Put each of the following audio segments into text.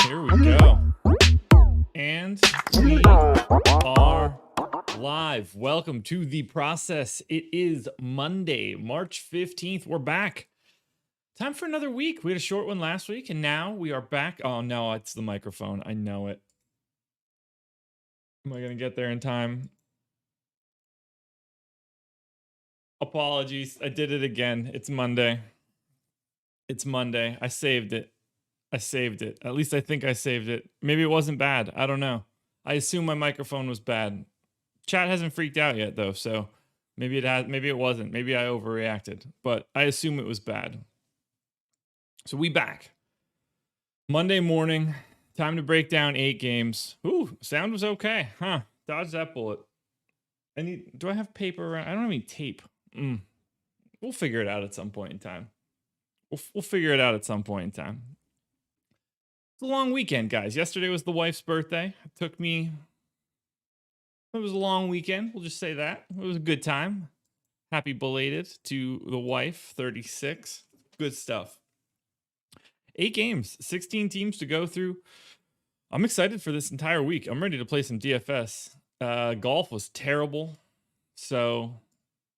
Here we go. And we are live. Welcome to the process. It is Monday, March 15th. We're back. Time for another week. We had a short one last week, and now we are back. Oh, no, it's the microphone. I know it. Am I going to get there in time? Apologies. I did it again. It's Monday. It's Monday. I saved it. At least I think I saved it. Maybe it wasn't bad. I don't know. I assume my microphone was bad. Chat hasn't freaked out yet, though, so maybe it has. Maybe it wasn't. Maybe I overreacted, but I assume it was bad. So we back. Monday morning. Time to break down 8 games. Ooh, sound was okay, huh? Dodge that bullet. Do I have paper around? I don't have any tape. We'll figure it out at some point in time. We'll figure it out at some point in time. It's a long weekend, guys. Yesterday was the wife's birthday. It was a long weekend. We'll just say that. It was a good time. Happy belated to the wife, 36. Good stuff. 8 games, 16 teams to go through. I'm excited for this entire week. I'm ready to play some DFS. Golf was terrible, so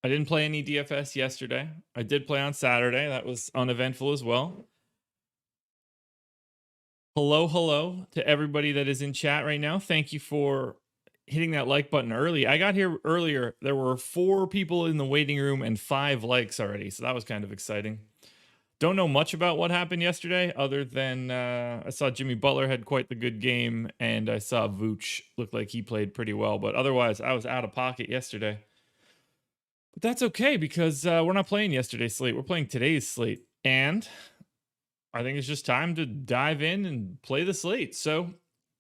I didn't play any DFS yesterday. I did play on Saturday. That was uneventful as well. Hello to everybody that is in chat right now. Thank you for hitting that like button early. I got here earlier. There were 4 people in the waiting room and 5 likes already, so that was kind of exciting. Don't know much about what happened yesterday other than I saw Jimmy Butler had quite the good game, and I saw Vooch look like he played pretty well, but otherwise I was out of pocket yesterday. But that's okay because we're not playing yesterday's slate. We're playing today's slate, and I think it's just time to dive in and play the slate. So,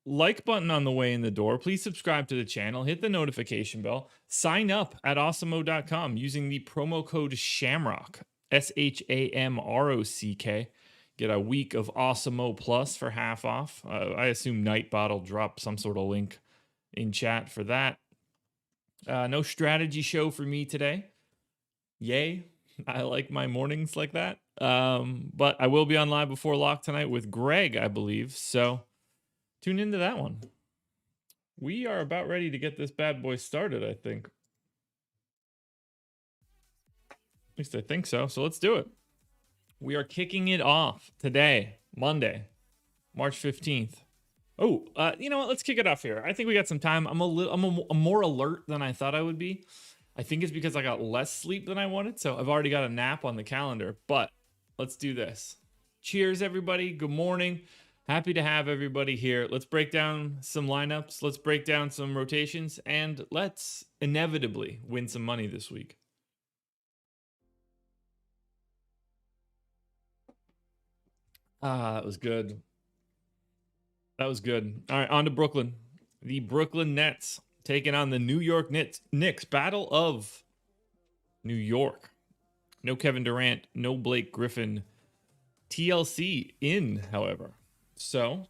like button on the way in the door. Please subscribe to the channel. Hit the notification bell. Sign up at awesemo.com using the promo code SHAMROCK. SHAMROCK. Get a week of Awesemo Plus for half off. I assume Nightbot will drop some sort of link in chat for that. No strategy show for me today. Yay. I like my mornings like that. But I will be on live before lock tonight with Greg, I believe. So tune into that one. We are about ready to get this bad boy started, I think. At least I think so. So let's do it. We are kicking it off today, Monday, March 15th. Oh, you know what? Let's kick it off here. I think we got some time. I'm more alert than I thought I would be. I think it's because I got less sleep than I wanted, so I've already got a nap on the calendar, but let's do this. Cheers, everybody. Good morning. Happy to have everybody here. Let's break down some lineups. Let's break down some rotations, and let's inevitably win some money this week. That was good. That was good. All right, on to Brooklyn. The Brooklyn Nets taking on the New York Knicks. Battle of New York. No Kevin Durant, no Blake Griffin. TLC in, however. So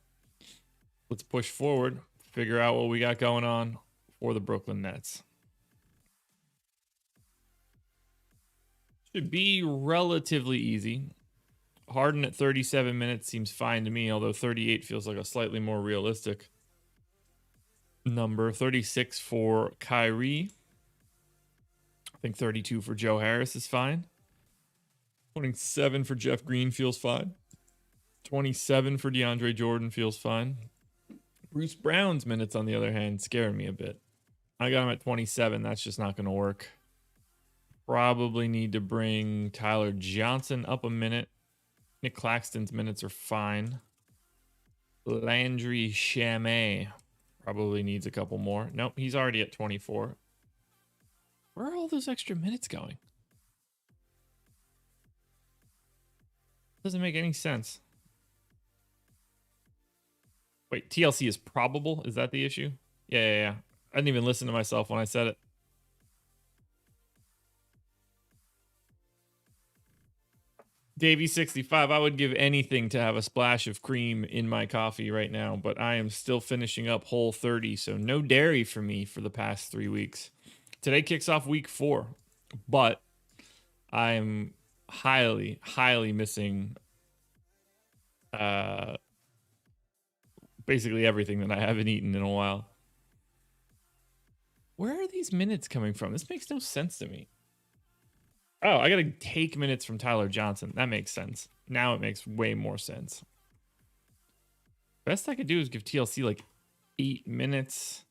let's push forward, figure out what we got going on for the Brooklyn Nets. Should be relatively easy. Harden at 37 minutes seems fine to me, although 38 feels like a slightly more realistic number. 36 for Kyrie. I think 32 for Joe Harris is fine. 27 for Jeff Green feels fine. 27 for DeAndre Jordan feels fine. Bruce Brown's minutes, on the other hand, scared me a bit. I got him at 27. That's just not going to work. Probably need to bring Tyler Johnson up a minute. Nick Claxton's minutes are fine. Landry Shamet probably needs a couple more. Nope, he's already at 24. Where are all those extra minutes going? Doesn't make any sense. Wait, TLC is probable? Is that the issue? Yeah. I didn't even listen to myself when I said it. Davey65, I would give anything to have a splash of cream in my coffee right now, but I am still finishing up Whole 30, so no dairy for me for the past 3 weeks. Today kicks off week 4, but I'm highly missing basically everything that I haven't eaten in a while. Where are these minutes coming from? This makes no sense to me. Oh, I gotta take minutes from Tyler Johnson. That makes sense. Now it makes way more sense. Best I could do is give TLC like 8 minutes.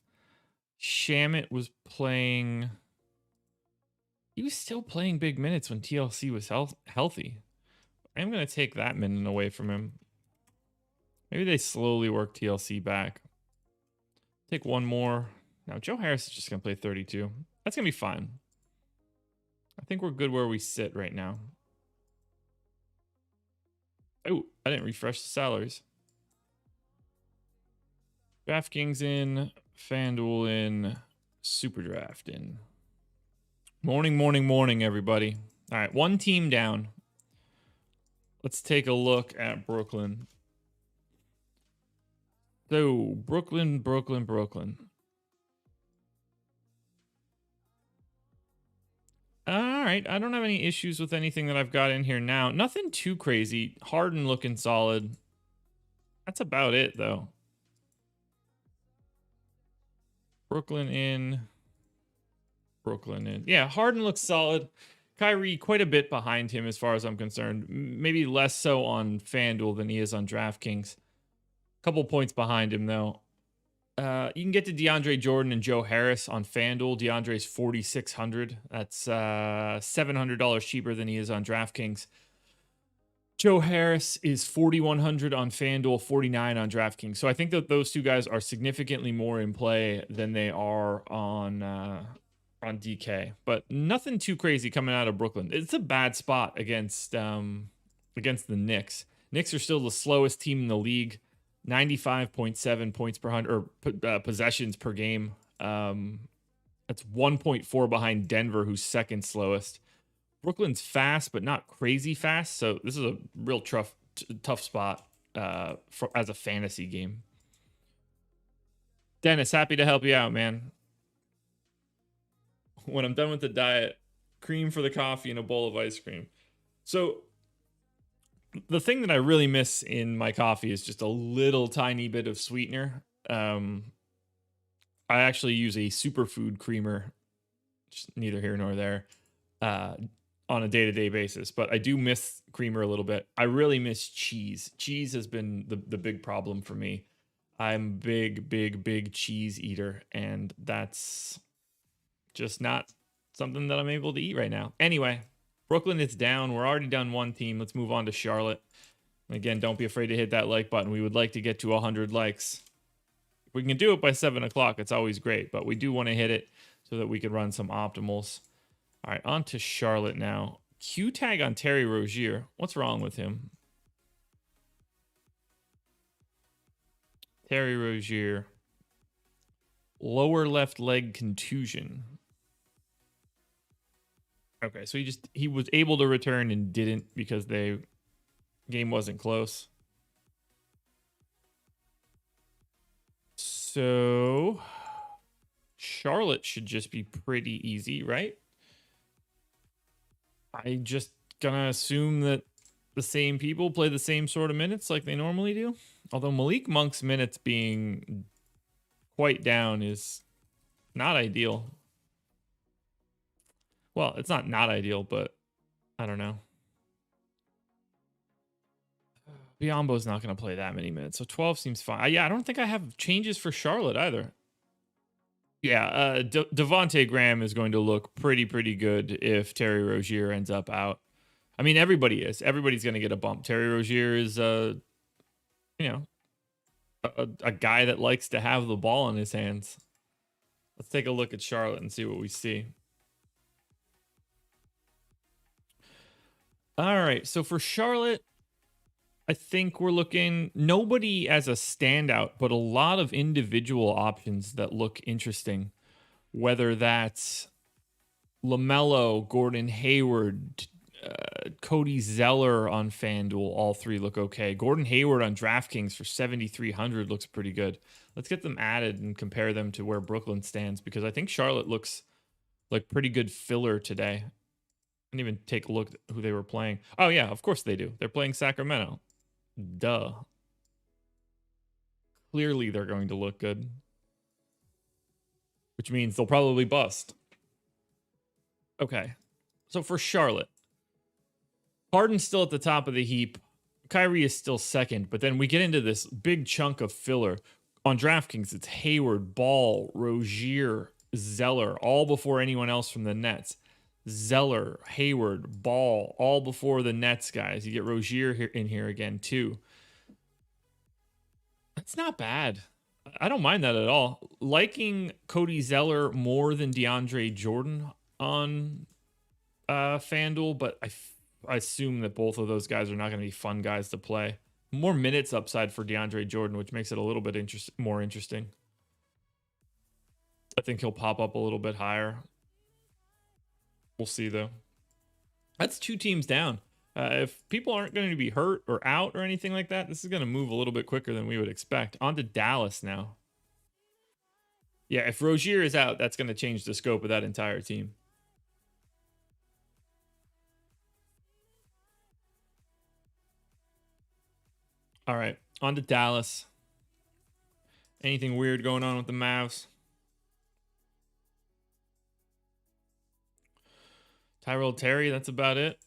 Shamit was playing. He was still playing big minutes when TLC was healthy. I'm going to take that minute away from him. Maybe they slowly work TLC back. Take one more. Now, Joe Harris is just going to play 32. That's going to be fine. I think we're good where we sit right now. Oh, I didn't refresh the salaries. DraftKings in, FanDuel in, Super Draft in. Morning, everybody. All right, one team down. Let's take a look at Brooklyn. So, Brooklyn. All right, I don't have any issues with anything that I've got in here now. Nothing too crazy. Harden looking solid. That's about it, though. Brooklyn in. Yeah, Harden looks solid. Kyrie quite a bit behind him as far as I'm concerned. Maybe less so on FanDuel than he is on DraftKings. Couple points behind him, though. You can get to DeAndre Jordan and Joe Harris on FanDuel. DeAndre's $4,600. That's $700 cheaper than he is on DraftKings. Joe Harris is $4,100 on FanDuel, $49 on DraftKings. So I think that those two guys are significantly more in play than they are on DK. But nothing too crazy coming out of Brooklyn. It's a bad spot against the Knicks. Knicks are still the slowest team in the league. 95.7 points per 100 or possessions per game. That's 1.4 behind Denver, who's second slowest. Brooklyn's fast, but not crazy fast. So this is a real tough spot as a fantasy game. Dennis, happy to help you out, man. When I'm done with the diet, cream for the coffee and a bowl of ice cream. So the thing that I really miss in my coffee is just a little tiny bit of sweetener. I actually use a superfood creamer, just neither here nor there, on a day-to-day basis. But I do miss creamer a little bit. I really miss cheese. Cheese has been the big problem for me. I'm big cheese eater, and that's just not something that I'm able to eat right now. Anyway, Brooklyn is down. We're already done one team. Let's move on to Charlotte. Again, don't be afraid to hit that like button. We would like to get to 100 likes. If we can do it by 7 o'clock, it's always great. But we do want to hit it so that we can run some optimals. All right, on to Charlotte now. Q tag on Terry Rozier. What's wrong with him? Terry Rozier. Lower left leg contusion. Okay, so he was able to return and didn't because the game wasn't close. So Charlotte should just be pretty easy, right? I just gonna assume that the same people play the same sort of minutes like they normally do. Although Malik Monk's minutes being quite down is not ideal. Well, it's not ideal, but I don't know. Biyombo's not going to play that many minutes, so 12 seems fine. Yeah, I don't think I have changes for Charlotte either. Yeah, Devontae Graham is going to look pretty good if Terry Rozier ends up out. I mean, everybody is. Everybody's going to get a bump. Terry Rozier is, you know, a guy that likes to have the ball in his hands. Let's take a look at Charlotte and see what we see. All right, so for Charlotte, I think we're looking nobody as a standout, but a lot of individual options that look interesting. Whether that's LaMelo, Gordon Hayward, Cody Zeller on FanDuel, all three look okay. Gordon Hayward on DraftKings for 7,300 looks pretty good. Let's get them added and compare them to where Brooklyn stands, because I think Charlotte looks like pretty good filler today. I didn't even take a look at who they were playing. Oh, yeah, of course they do. They're playing Sacramento. Duh. Clearly they're going to look good, which means they'll probably bust. Okay, so for Charlotte, Harden's still at the top of the heap. Kyrie is still second, but then we get into this big chunk of filler. On DraftKings, it's Hayward, Ball, Rozier, Zeller, all before anyone else from the Nets. Zeller, Hayward, Ball, all before the Nets guys. You get Rozier in here again too. That's not bad. I don't mind that at all. Liking Cody Zeller more than DeAndre Jordan on FanDuel, but I assume that both of those guys are not going to be fun guys to play. More minutes upside for DeAndre Jordan, which makes it a little bit more interesting. I think he'll pop up a little bit higher. We'll see, though. That's 2 teams down. If people aren't going to be hurt or out or anything like that, this is going to move a little bit quicker than we would expect. On to Dallas now. Yeah, if Rozier is out, that's going to change the scope of that entire team. All right, on to Dallas. Anything weird going on with the Mavs? Tyrell Terry, that's about it.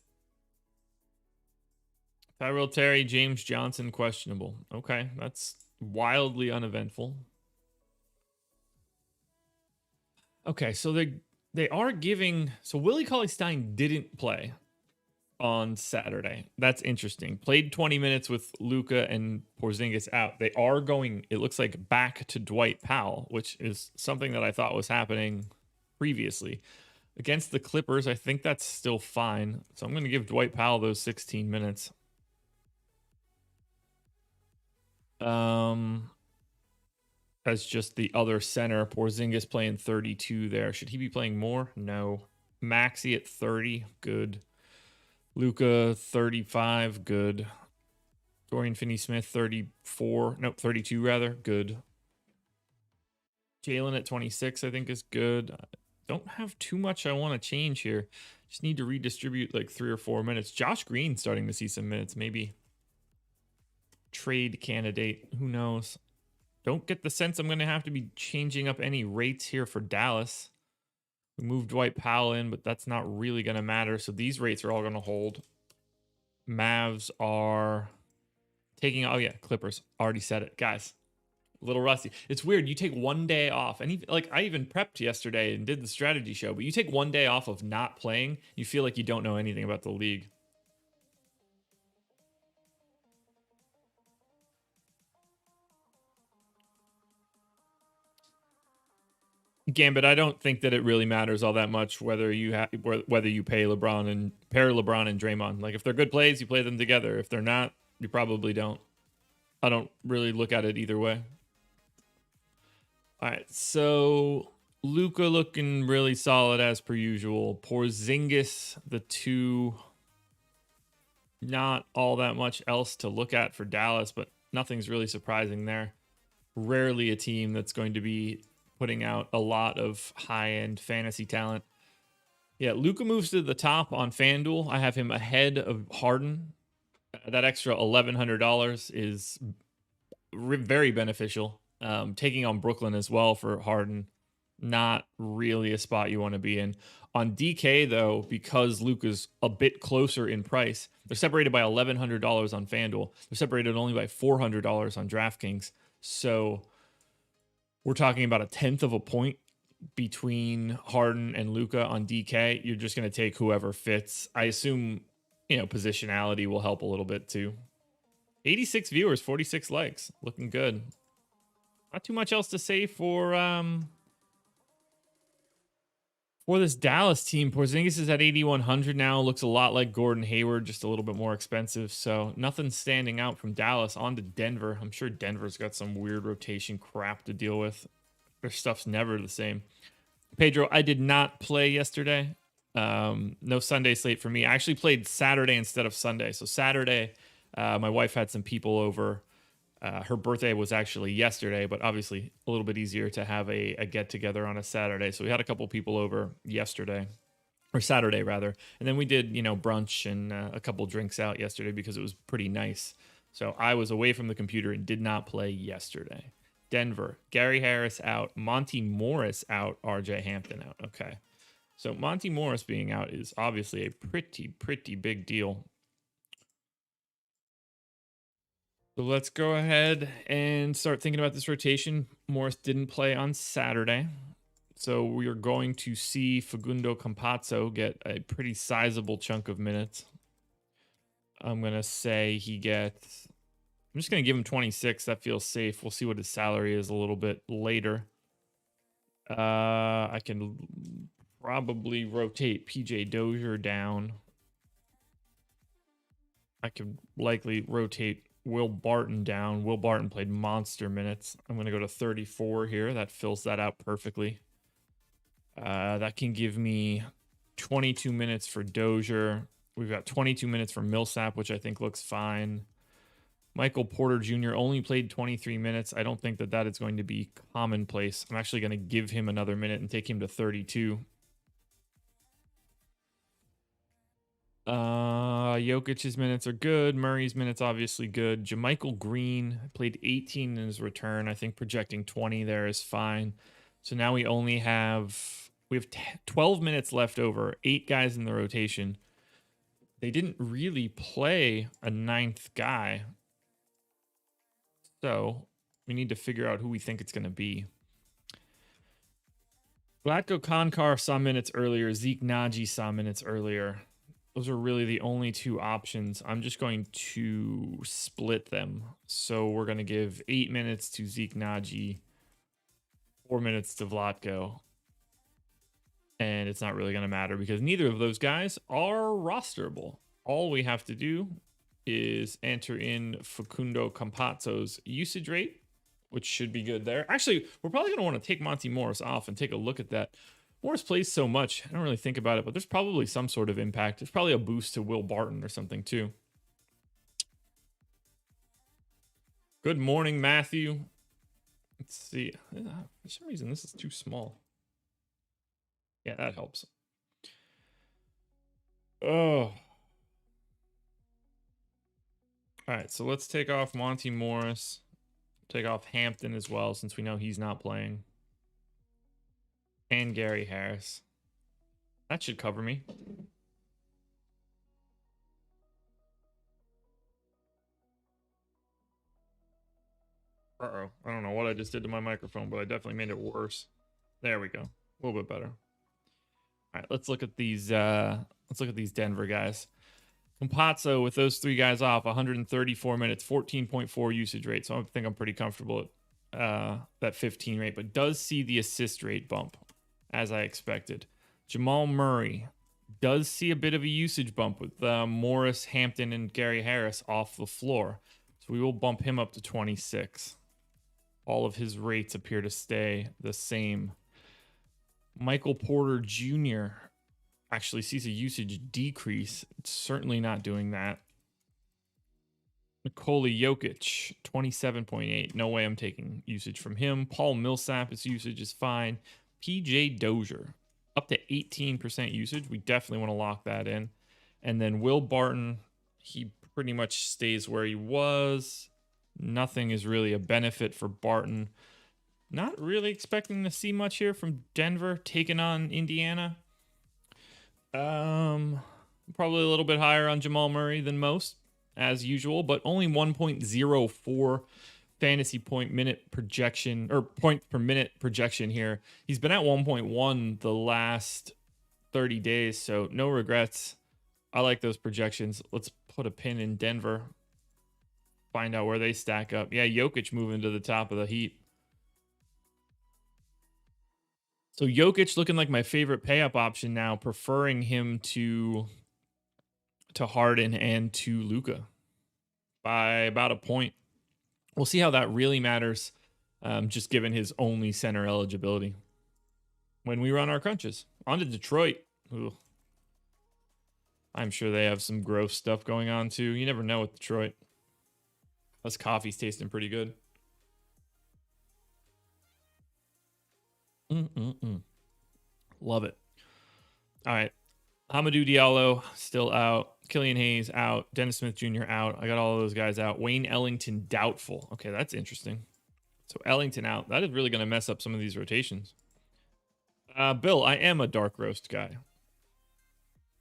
Tyrell Terry, James Johnson, questionable. Okay, that's wildly uneventful. Okay, so they are giving... So Willie Cauley-Stein didn't play on Saturday. That's interesting. Played 20 minutes with Luka and Porzingis out. They are going, it looks like, back to Dwight Powell, which is something that I thought was happening previously. Against the Clippers, I think that's still fine. So I'm going to give Dwight Powell those 16 minutes. As just the other center. Porzingis playing 32 there. Should he be playing more? No. Maxey at 30. Good. Luka 35. Good. Dorian Finney-Smith 34. Nope, 32 rather. Good. Jalen at 26 I think is good. Don't have too much I want to change here. Just need to redistribute like 3 or 4 minutes. Josh Green starting to see some minutes. Maybe trade candidate. Who knows? Don't get the sense I'm going to have to be changing up any rates here for Dallas. We moved Dwight Powell in, but that's not really going to matter. So these rates are all going to hold. Mavs are taking... Oh, yeah, Clippers. Already said it. Guys, a little rusty. It's weird. You take 1 day off. And even, like, I even prepped yesterday and did the strategy show. But you take 1 day off of not playing, you feel like you don't know anything about the league. Gambit, I don't think that it really matters all that much whether you pay LeBron and pair LeBron and Draymond. Like, if they're good plays, you play them together. If they're not, you probably don't. I don't really look at it either way. All right, so Luka looking really solid as per usual. Porzingis, the 2. Not all that much else to look at for Dallas, but nothing's really surprising there. Rarely a team that's going to be putting out a lot of high-end fantasy talent. Yeah, Luka moves to the top on FanDuel. I have him ahead of Harden. That extra $1,100 is very beneficial. Taking on Brooklyn as well for Harden, not really a spot you want to be in. On DK, though, because Luka's a bit closer in price, they're separated by $1,100 on FanDuel. They're separated only by $400 on DraftKings. So we're talking about 1/10 of a point between Harden and Luka on DK. You're just going to take whoever fits. I assume positionality will help a little bit too. 86 viewers, 46 likes. Looking good. Not too much else to say for this Dallas team. Porzingis is at 8,100 now. Looks a lot like Gordon Hayward, just a little bit more expensive. So nothing standing out from Dallas. On to Denver. I'm sure Denver's got some weird rotation crap to deal with. Their stuff's never the same. Pedro, I did not play yesterday. No Sunday slate for me. I actually played Saturday instead of Sunday. So Saturday, my wife had some people over. Her birthday was actually yesterday, but obviously a little bit easier to have a get together on a Saturday. So we had a couple people over yesterday, or Saturday rather, and then we did brunch and a couple drinks out yesterday because it was pretty nice. So I was away from the computer and did not play yesterday. Denver, Gary Harris out, Monty Morris out, RJ Hampton out. Okay, so Monty Morris being out is obviously a pretty big deal. So let's go ahead and start thinking about this rotation. Morris didn't play on Saturday, so we are going to see Facundo Campazzo get a pretty sizable chunk of minutes. I'm going to say he gets... I'm just going to give him 26. That feels safe. We'll see what his salary is a little bit later. I can probably rotate PJ Dozier down. I could likely rotate Will Barton down. Will Barton played monster minutes. I'm going to go to 34 here. That fills that out perfectly. That can give me 22 minutes for Dozier. We've got 22 minutes for Millsap, which I think looks fine. Michael Porter Jr. only played 23 minutes. I don't think that is going to be commonplace. I'm actually going to give him another minute and take him to 32. Jokic's minutes are good. Murray's minutes obviously good. JaMychal Green played 18 in his return. I think projecting 20 there is fine. So now we have 12 minutes left over. 8 guys in the rotation. They didn't really play a 9th guy. So we need to figure out who we think it's going to be. Vlatko Konkar saw minutes earlier. Zeke Naji saw minutes earlier. Those are really the only 2 options. I'm just going to split them. So we're going to give 8 minutes to Zeke Naji, 4 minutes to Vlatko. And it's not really going to matter because neither of those guys are rosterable. All we have to do is enter in Facundo Campazzo's usage rate, which should be good there. Actually, we're probably going to want to take Monty Morris off and take a look at that. Morris plays so much. I don't really think about it, but there's probably some sort of impact. There's probably a boost to Will Barton or something too. Good morning, Matthew. Let's see. For some reason, this is too small. Yeah, that helps. Oh. All right, so let's take off Monty Morris. Take off Hampton as well, since we know he's not playing. And Gary Harris. That should cover me. Uh-oh. I don't know what I just did to my microphone, but I definitely made it worse. There we go. A little bit better. All right, let's look at these Denver guys. Campazzo with those 3 guys off, 134 minutes, 14.4 usage rate. So I think I'm pretty comfortable at that 15 rate, but does see the assist rate bump as I expected. Jamal Murray does see a bit of a usage bump with Morris, Hampton, and Gary Harris off the floor. So we will bump him up to 26. All of his rates appear to stay the same. Michael Porter Jr. actually sees a usage decrease. It's certainly not doing that. Nikola Jokic, 27.8. No way I'm taking usage from him. Paul Millsap, his usage is fine. PJ Dozier, up to 18% usage. We definitely want to lock that in. And then Will Barton, he pretty much stays where he was. Nothing is really a benefit for Barton. Not really expecting to see much here from Denver taking on Indiana. Probably a little bit higher on Jamal Murray than most, as usual, but only 1.04 fantasy point minute projection, or point per minute projection here. He's been at 1.1 the last 30 days, so no regrets. I like those projections. Let's put a pin in Denver. Find out where they stack up. Yeah, Jokic moving to the top of the heap. So Jokic looking like my favorite pay-up option now, preferring him to Harden and to Luka by about a point. We'll see how that really matters, just given his only center eligibility when we run our crunches. On to Detroit. Ooh. I'm sure they have some gross stuff going on too. You never know with Detroit. This coffee's tasting pretty good. Love it. All right. Hamidou Diallo still out. Killian Hayes out. Dennis Smith Jr. out. I got all of those guys out. Wayne Ellington doubtful. Okay, that's interesting. So Ellington out. That is really going to mess up some of these rotations. Bill, I am a dark roast guy.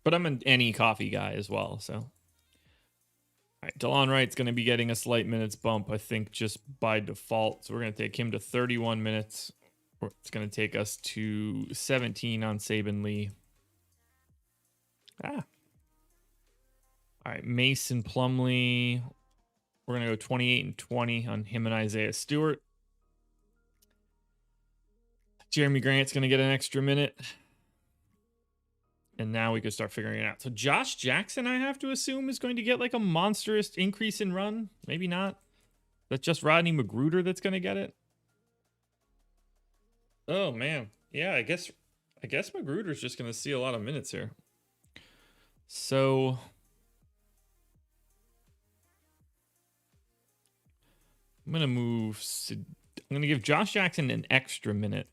But I'm an any coffee guy as well, so. All right, DeLon Wright's going to be getting a slight minutes bump, I think, just by default. So we're going to take him to 31 minutes. It's going to take us to 17 on Saben Lee. All right, Mason Plumlee. We're going to go 28 and 20 on him and Isaiah Stewart. Jeremy Grant's going to get an extra minute. And now we can start figuring it out. So Josh Jackson, I have to assume, is going to get like a monstrous increase in run. Maybe not. That's just Rodney Magruder that's going to get it. Oh, man. Yeah, I guess Magruder's just going to see a lot of minutes here. So I'm going to move. I'm going to give Josh Jackson an extra minute.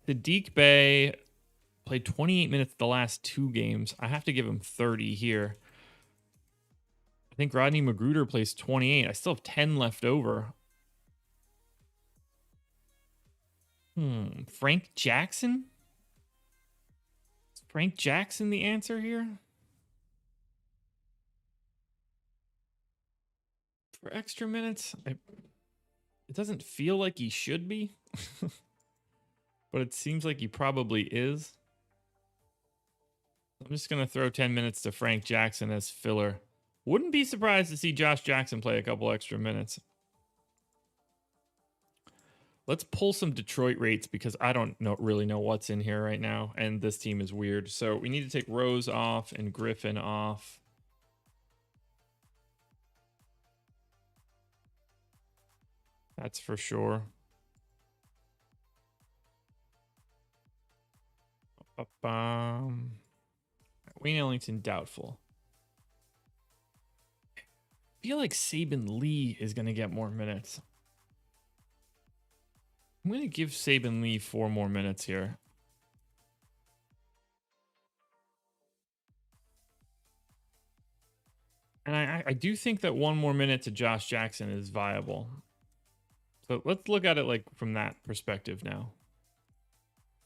Sadiq Bey played 28 minutes the last 2 games. I have to give him 30 here. I think Rodney Magruder plays 28. I still have 10 left over. Frank Jackson? Is Frank Jackson the answer here? For extra minutes? It doesn't feel like he should be. But it seems like he probably is. I'm just going to throw 10 minutes to Frank Jackson as filler. Wouldn't be surprised to see Josh Jackson play a couple extra minutes. Let's pull some Detroit rates because I don't really know what's in here right now. And this team is weird. So we need to take Rose off and Griffin off. That's for sure. Wayne Ellington doubtful. I feel like Saben Lee is going to get more minutes. I'm going to give Saben Lee 4 more minutes here. And I do think that 1 more minute to Josh Jackson is viable. So let's look at it like from that perspective now.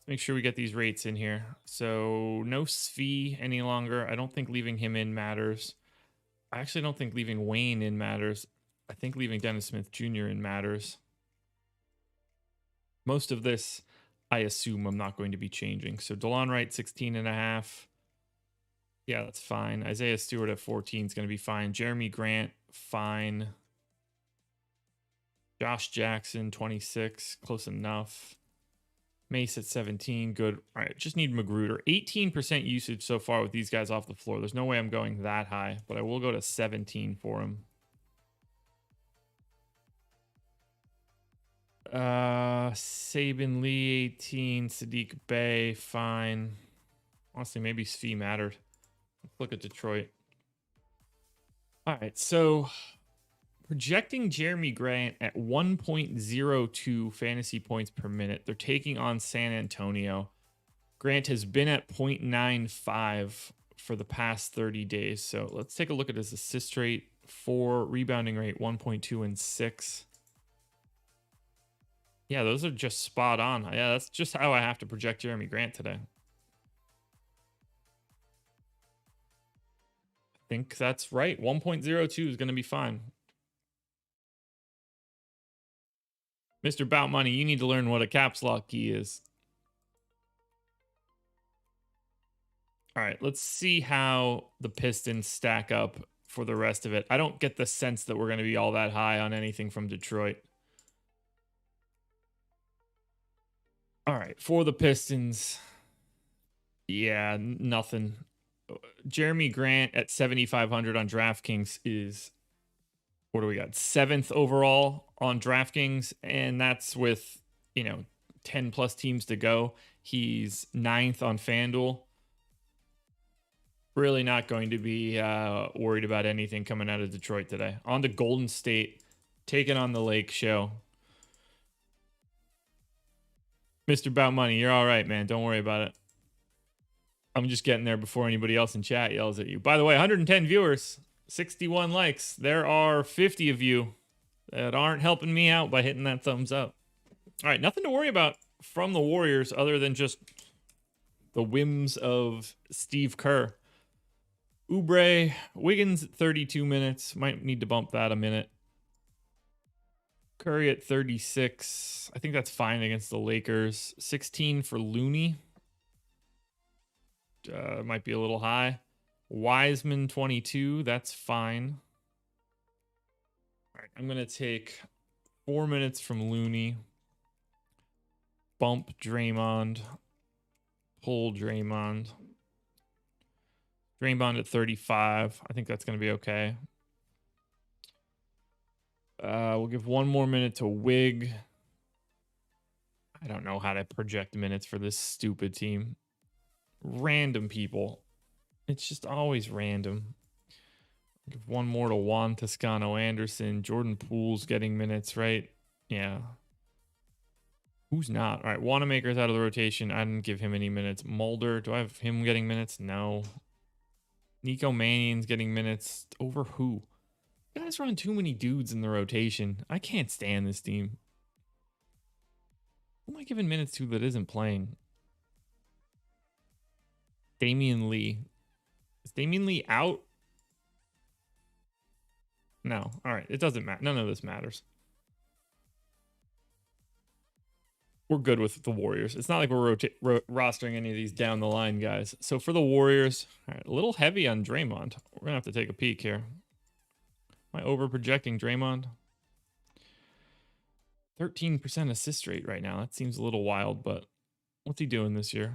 Make sure we get these rates in here. So no Svi any longer. I don't think leaving him in matters. I actually don't think leaving Wayne in matters. I think leaving Dennis Smith Jr. in matters. Most of this, I assume I'm not going to be changing. So DeLon Wright, 16.5. Yeah, that's fine. Isaiah Stewart at 14 is going to be fine. Jeremy Grant, fine. Josh Jackson, 26, close enough. Mace at 17, good. All right, just need Magruder. 18% usage so far with these guys off the floor. There's no way I'm going that high, but I will go to 17 for him. Saben Lee, 18. Sadiq Bey, fine. Honestly, maybe Svi mattered. Let's look at Detroit. All right, so projecting Jeremy Grant at 1.02 fantasy points per minute. They're taking on San Antonio. Grant has been at 0.95 for the past 30 days. So let's take a look at his assist rate, 4, rebounding rate, 1.2 and 6. Yeah, those are just spot on. Yeah, that's just how I have to project Jeremy Grant today. I think that's right. 1.02 is going to be fine. Mr. Bout Money, you need to learn what a caps lock key is. All right, let's see how the Pistons stack up for the rest of it. I don't get the sense that we're going to be all that high on anything from Detroit. All right, for the Pistons, yeah, nothing. Jeremy Grant at 7,500 on DraftKings is, what do we got? 7th overall on DraftKings, and that's with, 10 plus teams to go. He's 9th on FanDuel. Really not going to be worried about anything coming out of Detroit today. On to Golden State, taking on the Lake Show. Mr. Bout Money, you're all right, man. Don't worry about it. I'm just getting there before anybody else in chat yells at you. By the way, 110 viewers, 61 likes. There are 50 of you that aren't helping me out by hitting that thumbs up. All right, nothing to worry about from the Warriors other than just the whims of Steve Kerr. Oubre, Wiggins at 32 minutes. Might need to bump that a minute. Curry at 36. I think that's fine against the Lakers. 16 for Looney. Might be a little high. Wiseman 22. That's fine. All right, I'm going to take 4 minutes from Looney. Bump Draymond. Pull Draymond. Draymond at 35. I think that's going to be okay. We'll give 1 more minute to Wig. I don't know how to project minutes for this stupid team. Random people. It's just always random. Give 1 more to Juan Toscano Anderson. Jordan Poole's getting minutes, right? Yeah. Who's not? All right, Wanamaker's out of the rotation. I didn't give him any minutes. Mulder, do I have him getting minutes? No. Nico Mannion's getting minutes. Over who? You guys run too many dudes in the rotation. I can't stand this team. Who am I giving minutes to that isn't playing? Damian Lee. Is Damian Lee out? No. All right. It doesn't matter. None of this matters. We're good with the Warriors. It's not like we're rostering any of these down the line guys. So for the Warriors, all right, a little heavy on Draymond. We're going to have to take a peek here. Am I over projecting Draymond? 13% assist rate right now. That seems a little wild, but what's he doing this year?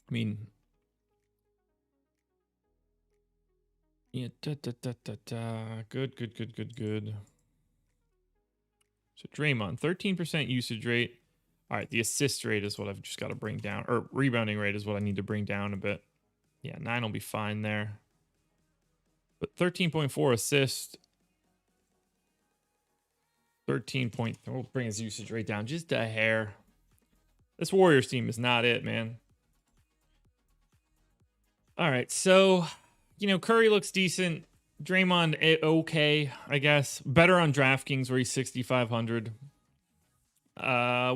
I mean, yeah, Good. So Draymond, 13% usage rate. All right, the assist rate is what I've just got to bring down, or rebounding rate is what I need to bring down a bit. Yeah, 9 will be fine there. But 13.4 assist. 13 point. We'll bring his usage rate down just a hair. This Warriors team is not it, man. All right, so, Curry looks decent. Draymond, okay, I guess. Better on DraftKings where he's 6,500.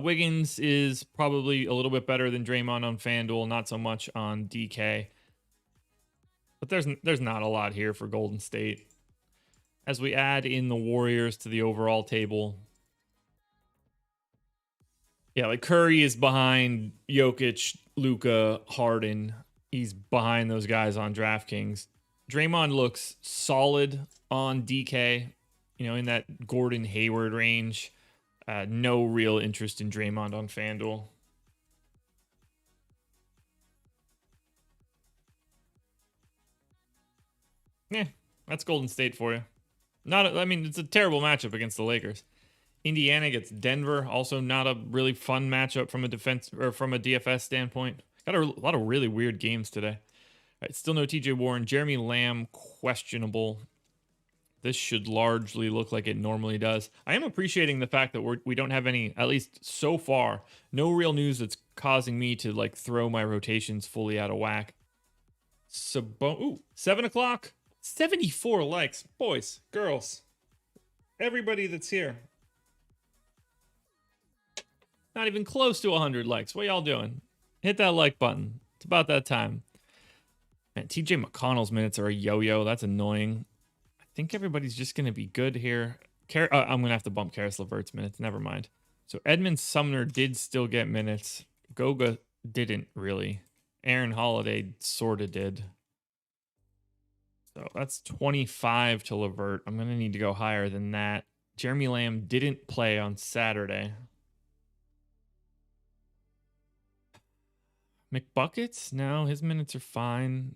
Wiggins is probably a little bit better than Draymond on FanDuel, not so much on DK. But there's not a lot here for Golden State. As we add in the Warriors to the overall table. Yeah, like Curry is behind Jokic, Luka, Harden. He's behind those guys on DraftKings. Draymond looks solid on DK, in that Gordon Hayward range. No real interest in Draymond on FanDuel. Yeah, that's Golden State for you. It's a terrible matchup against the Lakers. Indiana gets Denver, also not a really fun matchup from a defense or from a DFS standpoint. Got a lot of really weird games today. All right, still no TJ Warren. Jeremy Lamb, questionable. This should largely look like it normally does. I am appreciating the fact that we don't have any, at least so far, no real news that's causing me to throw my rotations fully out of whack. So, 7 o'clock, 74 likes, boys, girls, everybody that's here. Not even close to 100 likes. What y'all doing? Hit that like button. It's about that time. Man, TJ McConnell's minutes are a yo-yo. That's annoying. I think everybody's just going to be good here. I'm going to have to bump Karis LeVert's minutes. Never mind. So Edmund Sumner did still get minutes. Goga didn't really. Aaron Holiday sort of did. So that's 25 to LeVert. I'm going to need to go higher than that. Jeremy Lamb didn't play on Saturday. McBuckets? No, his minutes are fine.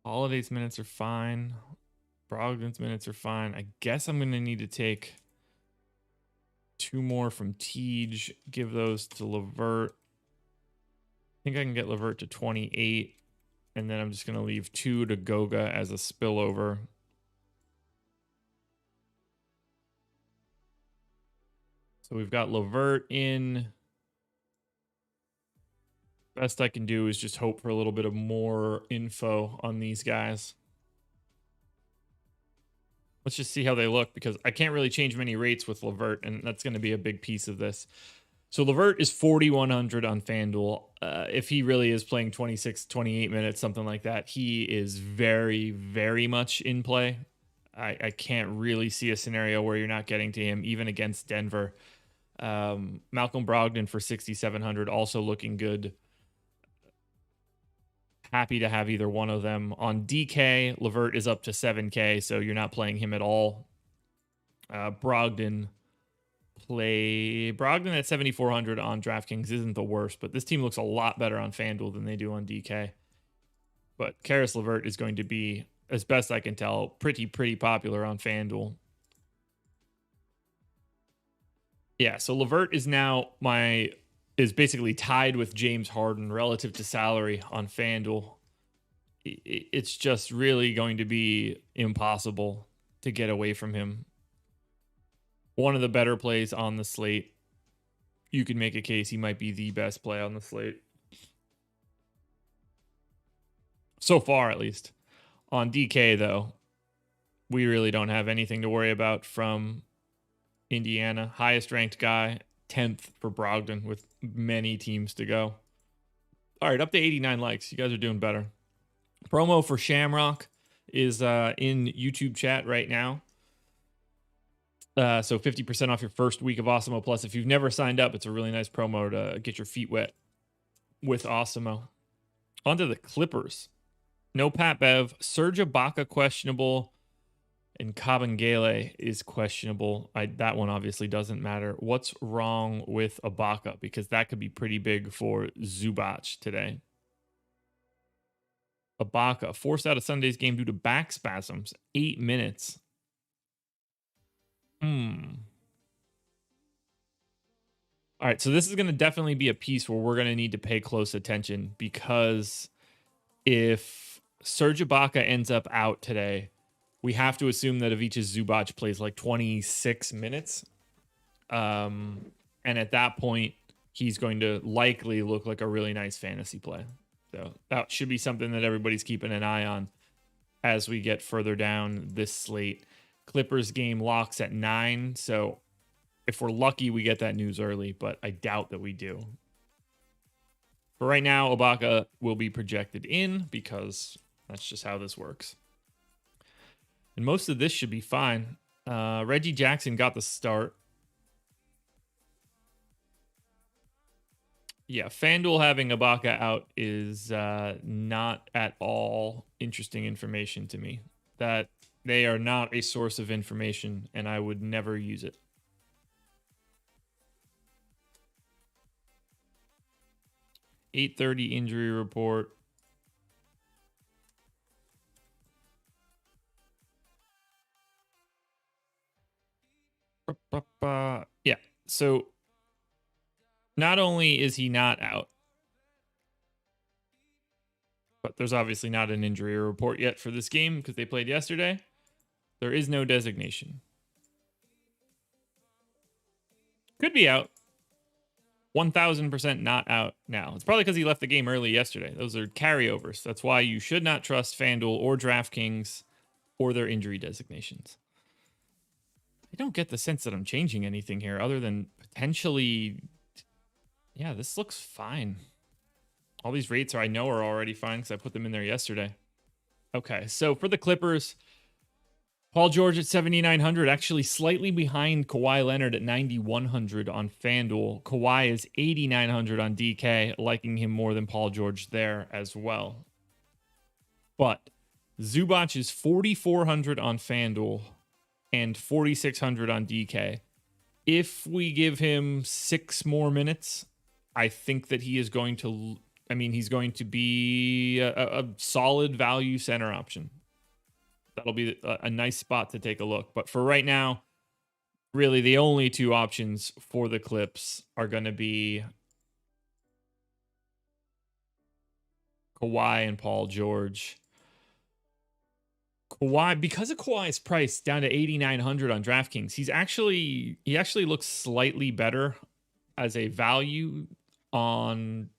Holiday's minutes are fine. Brogdon's minutes are fine. I guess I'm going to need to take 2 more from Tej, give those to LeVert. I think I can get LeVert to 28, and then I'm just going to leave 2 to Goga as a spillover. So we've got LeVert in. Best I can do is just hope for a little bit of more info on these guys. Let's just see how they look, because I can't really change many rates with LeVert, and that's going to be a big piece of this. So LeVert is 4,100 on FanDuel. If he really is playing 26, 28 minutes, something like that, he is very, very much in play. I can't really see a scenario where you're not getting to him, even against Denver. Malcolm Brogdon for 6,700, also looking good. Happy to have either one of them. On DK, LeVert is up to 7K, so you're not playing him at all. Brogdon at 7,400 on DraftKings isn't the worst, but this team looks a lot better on FanDuel than they do on DK. But Karis LeVert is going to be, as best I can tell, pretty popular on FanDuel. Yeah, so LeVert is now is basically tied with James Harden relative to salary on FanDuel. It's just really going to be impossible to get away from him. One of the better plays on the slate. You could make a case he might be the best play on the slate. So far, at least. On DK, though, we really don't have anything to worry about from Indiana. Highest ranked guy, 10th for Brogdon with many teams to go. All right, up to 89 likes. You guys are doing better. Promo for Shamrock is in YouTube chat right now. So 50% off your first week of Awesemo Plus. If you've never signed up, it's a really nice promo to get your feet wet with Awesemo. On to the Clippers. No Pat Bev. Serge Ibaka questionable. And Kabengele is questionable. That one obviously doesn't matter. What's wrong with Ibaka? Because that could be pretty big for Zubac today. Ibaka forced out of Sunday's game due to back spasms. 8 minutes. All right, so this is going to definitely be a piece where we're going to need to pay close attention, because if Serge Ibaka ends up out today, we have to assume that Ivica Zubac plays like 26 minutes. And at that point, he's going to likely look like a really nice fantasy play. So that should be something that everybody's keeping an eye on as we get further down this slate. Clippers game locks at 9. So if we're lucky, we get that news early, but I doubt that we do. But right now, Ibaka will be projected in because that's just how this works. And most of this should be fine. Reggie Jackson got the start. Yeah, FanDuel having Ibaka out is not at all interesting information to me. That they are not a source of information, and I would never use it. .8:30 injury report. Yeah, so not only is he not out, but there's obviously not an injury report yet for this game because they played yesterday. There is no designation. Could be out. 1,000% not out now. It's probably because he left the game early yesterday. Those are carryovers. That's why you should not trust FanDuel or DraftKings or their injury designations. I don't get the sense that I'm changing anything here other than potentially... Yeah, this looks fine. All these rates I know are already fine because I put them in there yesterday. Okay, so for the Clippers, Paul George at 7,900, actually slightly behind Kawhi Leonard at 9,100 on FanDuel. Kawhi is 8,900 on DK, liking him more than Paul George there as well. But Zubac is 4,400 on FanDuel and 4,600 on DK. If we give him 6 more minutes, I think that he is going to, he's going to be a solid value center option. That'll be a nice spot to take a look. But for right now, really the only 2 options for the Clips are going to be Kawhi and Paul George. Kawhi, because of Kawhi's price down to 8,900 on DraftKings, he actually looks slightly better as a value on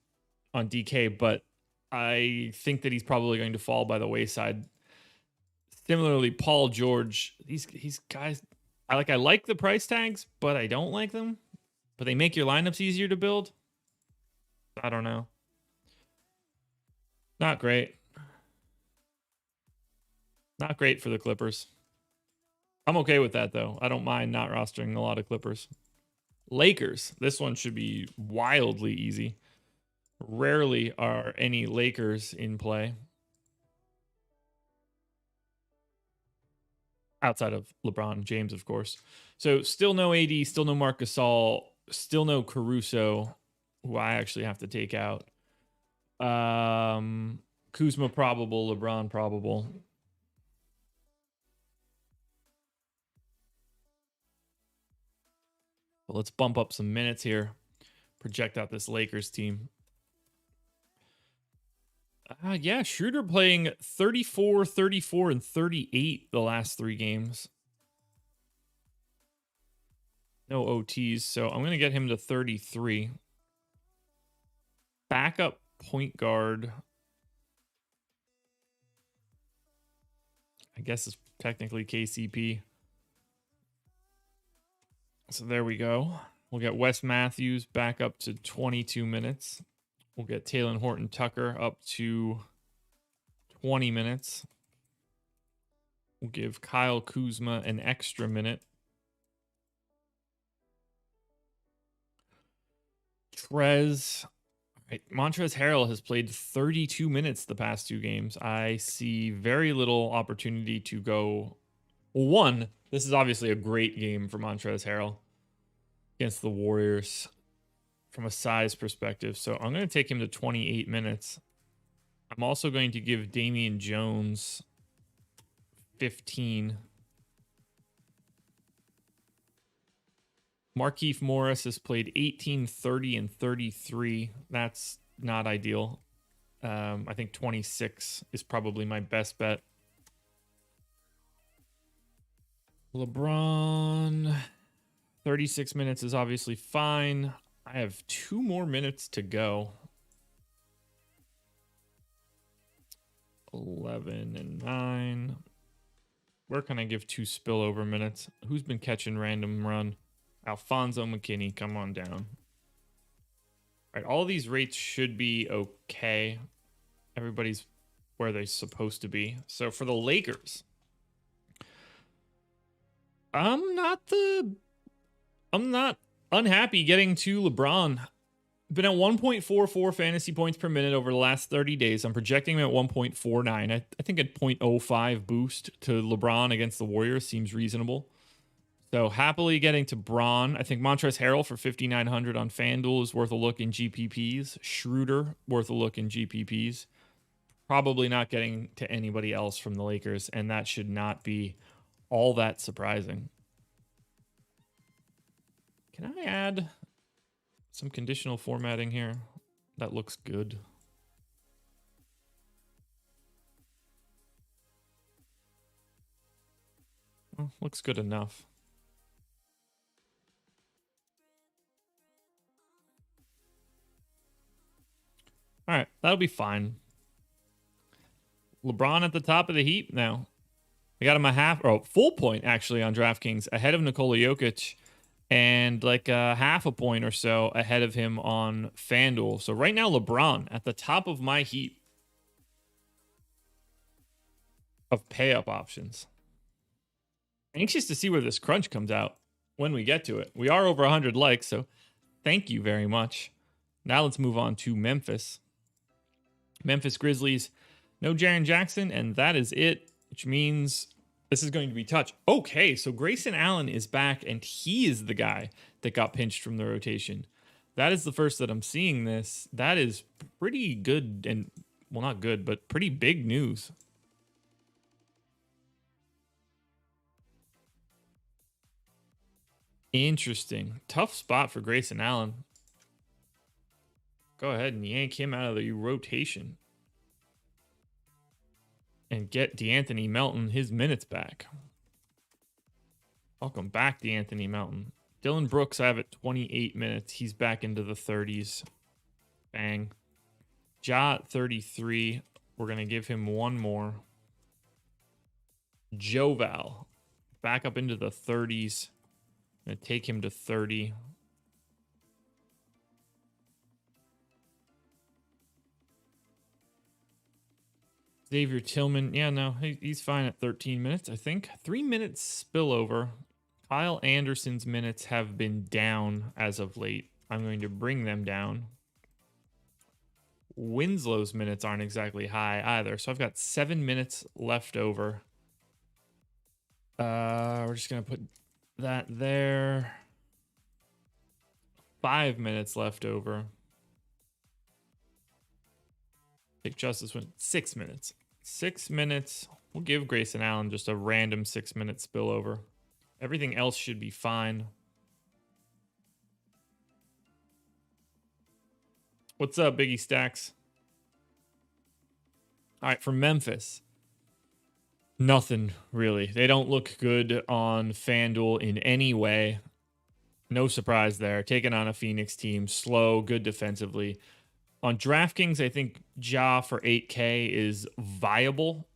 DK, but I think that he's probably going to fall by the wayside. Similarly, Paul George, these guys, I like the price tags, but I don't like them. But they make your lineups easier to build. I don't know. Not great. Not great for the Clippers. I'm okay with that, though. I don't mind not rostering a lot of Clippers. Lakers. This one should be wildly easy. Rarely are any Lakers in play. Outside of LeBron James, of course. So still no AD, still no Marc Gasol, still no Caruso, who I actually have to take out. Kuzma probable, LeBron probable. But let's bump up some minutes here. Project out this Lakers team. Yeah, Schroeder playing 34, 34, and 38 the last 3 games. No OTs, so I'm going to get him to 33. Backup point guard, I guess, is technically KCP. So there we go. We'll get Wes Matthews back up to 22 minutes. We'll get Talen Horton-Tucker up to 20 minutes. We'll give Kyle Kuzma an extra minute. Montrezl Harrell has played 32 minutes the past 2 games. I see very little opportunity to go. One, this is obviously a great game for Montrezl Harrell against the Warriors from a size perspective. So I'm going to take him to 28 minutes. I'm also going to give Damian Jones 15. Markieff Morris has played 18, 30, and 33. That's not ideal. I think 26 is probably my best bet. LeBron, 36 minutes is obviously fine. I have 2 more minutes to go. 11 and 9. Where can I give 2 spillover minutes? Who's been catching random run? Alfonso McKinney, come on down. All right, all these rates should be okay. Everybody's where they're supposed to be. So for the Lakers, I'm not unhappy getting to LeBron. Been at 1.44 fantasy points per minute over the last 30 days. I'm projecting him at 1.49. I think a 0.05 boost to LeBron against the Warriors seems reasonable. So happily getting to Braun. I think Montrezl Harrell for 5,900 on FanDuel is worth a look in GPPs. Schroeder worth a look in GPPs. Probably not getting to anybody else from the Lakers, and that should not be all that surprising. Can I add some conditional formatting here? That looks good. Well, looks good enough. All right, that'll be fine. LeBron at the top of the heap now. I got him a full point actually on DraftKings ahead of Nikola Jokic, and like a half a point or so ahead of him on FanDuel. So right now, LeBron at the top of my heap of pay-up options. Anxious to see where this crunch comes out when we get to it. We are over 100 likes, so thank you very much. Now let's move on to Memphis. Memphis Grizzlies, no Jaren Jackson, and that is it, which means this is going to be touch. Okay, so Grayson Allen is back, and he is the guy that got pinched from the rotation. That is the first that I'm seeing this. That is pretty good, and, well, not good, but pretty big news. Interesting. Tough spot for Grayson Allen. Go ahead and yank him out of the rotation. And get DeAnthony Melton his minutes back. Welcome back, DeAnthony Melton. Dylan Brooks, I have at 28 minutes. He's back into the 30s. Bang. Ja at 33. We're going to give him one more. Joval, back up into the 30s. I'm going to take him to 30. Xavier Tillman, yeah, no, he's fine at 13 minutes, I think. 3 minutes spillover. Kyle Anderson's minutes have been down as of late. I'm going to bring them down. Winslow's minutes aren't exactly high either, so I've got 7 minutes left over. We're just going to put that there. 5 minutes left over. Take Justice went 6 minutes. 6 minutes. We'll give Grayson Allen just a random 6-minute spillover. Everything else should be fine. What's up, Biggie Stacks? All right, for Memphis. Nothing, really. They don't look good on FanDuel in any way. No surprise there. Taking on a Phoenix team. Slow, good defensively. On DraftKings, I think Ja for 8K is viable.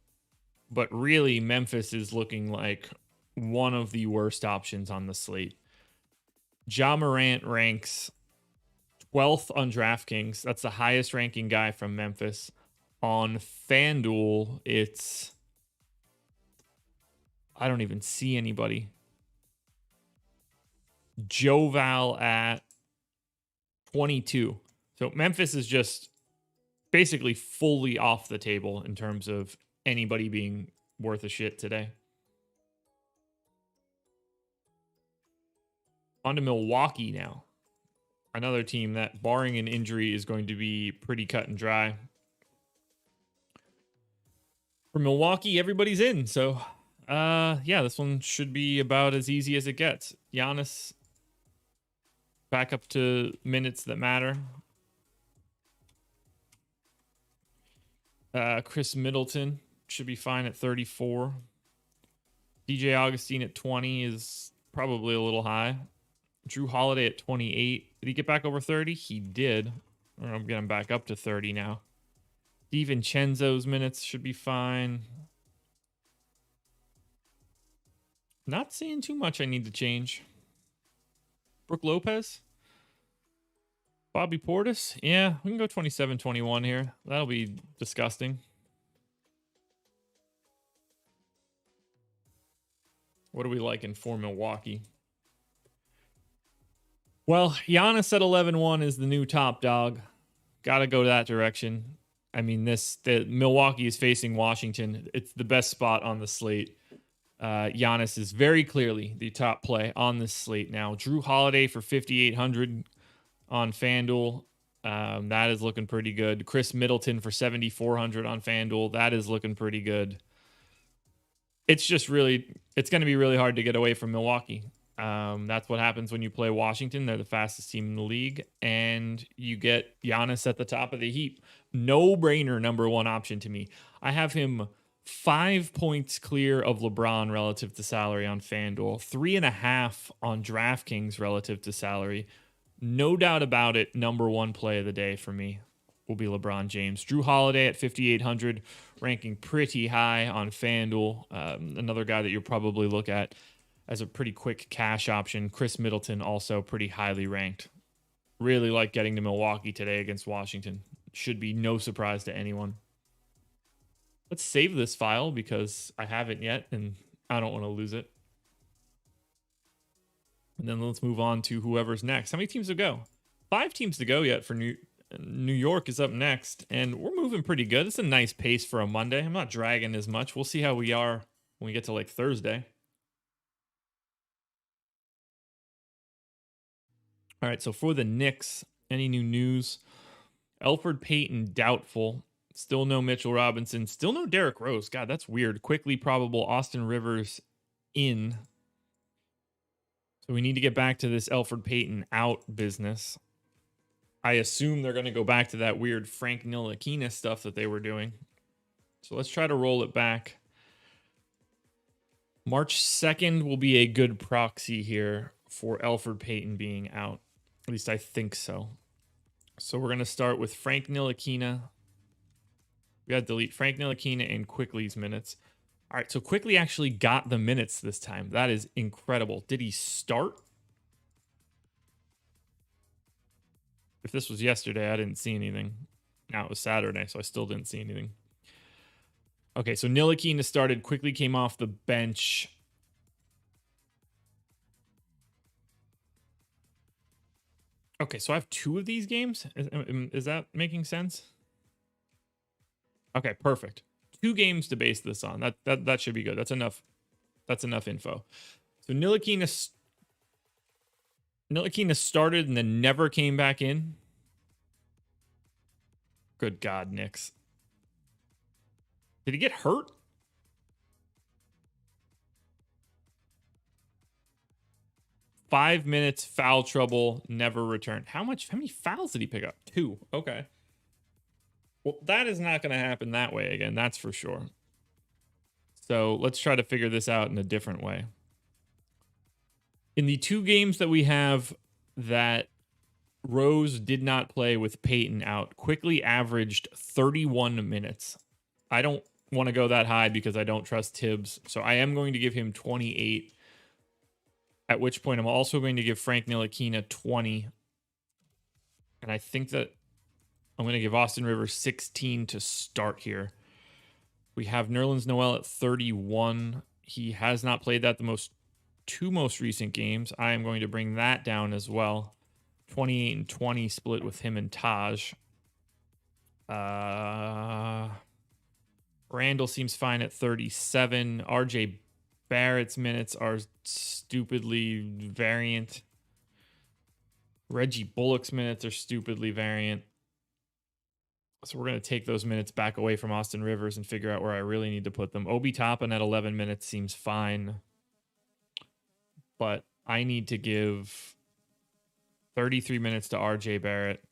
But really, Memphis is looking like one of the worst options on the slate. Ja Morant ranks 12th on DraftKings. That's the highest ranking guy from Memphis. On FanDuel, it's... I don't even see anybody. Joval at 22. So Memphis is just basically fully off the table in terms of anybody being worth a shit today. On to Milwaukee now. Another team that, barring an injury, is going to be pretty cut and dry. For Milwaukee, everybody's in. So, yeah, this one should be about as easy as it gets. Giannis back up to minutes that matter. Chris Middleton should be fine at 34. DJ Augustine at 20 is probably a little high. Drew Holiday at 28. Did he get back over 30? He did. I'm getting back up to 30 now. DiVincenzo's minutes should be fine. Not seeing too much I need to change. Brook Lopez? Bobby Portis? Yeah, we can go 27-21 here. That'll be disgusting. What are we liking for Milwaukee? Well, Giannis at 11-1 is the new top dog. Got to go that direction. I mean, Milwaukee is facing Washington. It's the best spot on the slate. Giannis is very clearly the top play on this slate now. Drew Holiday for 5,800 on FanDuel. That is looking pretty good. Chris Middleton for 7,400 on FanDuel. That is looking pretty good. It's just really, it's going to be really hard to get away from Milwaukee. That's what happens when you play Washington. They're the fastest team in the league, and you get Giannis at the top of the heap. No-brainer number one option to me. I have him 5 points clear of LeBron relative to salary on FanDuel, 3.5 on DraftKings relative to salary. No doubt about it, number one play of the day for me will be LeBron James. Drew Holiday at 5,800, ranking pretty high on FanDuel. Another guy that you'll probably look at as a pretty quick cash option. Chris Middleton also pretty highly ranked. Really like getting to Milwaukee today against Washington. Should be no surprise to anyone. Let's save this file because I haven't yet and I don't want to lose it. And then let's move on to whoever's next. How many teams to go? 5 teams to go yet for New York is up next, and we're moving pretty good. It's a nice pace for a Monday. I'm not dragging as much. We'll see how we are when we get to like Thursday. All right, so for the Knicks, any new news? Elfrid Payton, doubtful. Still no Mitchell Robinson. Still no Derrick Rose. God, that's weird. Quickly probable Austin Rivers in. So we need to get back to this Elfrid Payton out business. I assume they're going to go back to that weird Frank Ntilikina stuff that they were doing. So let's try to roll it back. March 2nd will be a good proxy here for Elfrid Payton being out. At least I think so. So we're going to start with Frank Ntilikina. We got to delete Frank Ntilikina and Quickly's minutes. All right, so Quickly actually got the minutes this time. That is incredible. Did he start? If this was yesterday, I didn't see anything. Now it was Saturday, so I still didn't see anything. Okay, so Ntilikina started, Quickly came off the bench. Okay, so I have 2 of these games. Is that making sense? Okay, perfect. 2 games to base this on. That should be good. That's enough. That's enough info. So Ntilikina started and then never came back in. Good God, Knicks. Did he get hurt? Five minutes, foul trouble, never returned. How many fouls did he pick up? 2. Okay. Well, that is not going to happen that way again. That's for sure. So let's try to figure this out in a different way. In the 2 games that we have that Rose did not play with Payton out, Quickly averaged 31 minutes. I don't want to go that high because I don't trust Tibbs. So I am going to give him 28. At which point I'm also going to give Frank Ntilikina 20. And I think that I'm going to give Austin Rivers 16 to start here. We have Nerlens Noel at 31. He has not played that the 2 most recent games. I am going to bring that down as well. 28 and 20 split with him and Taj. Randall seems fine at 37. RJ Barrett's minutes are stupidly variant. Reggie Bullock's minutes are stupidly variant. So we're going to take those minutes back away from Austin Rivers and figure out where I really need to put them. Obi Toppin at 11 minutes seems fine. But I need to give 33 minutes to RJ Barrett.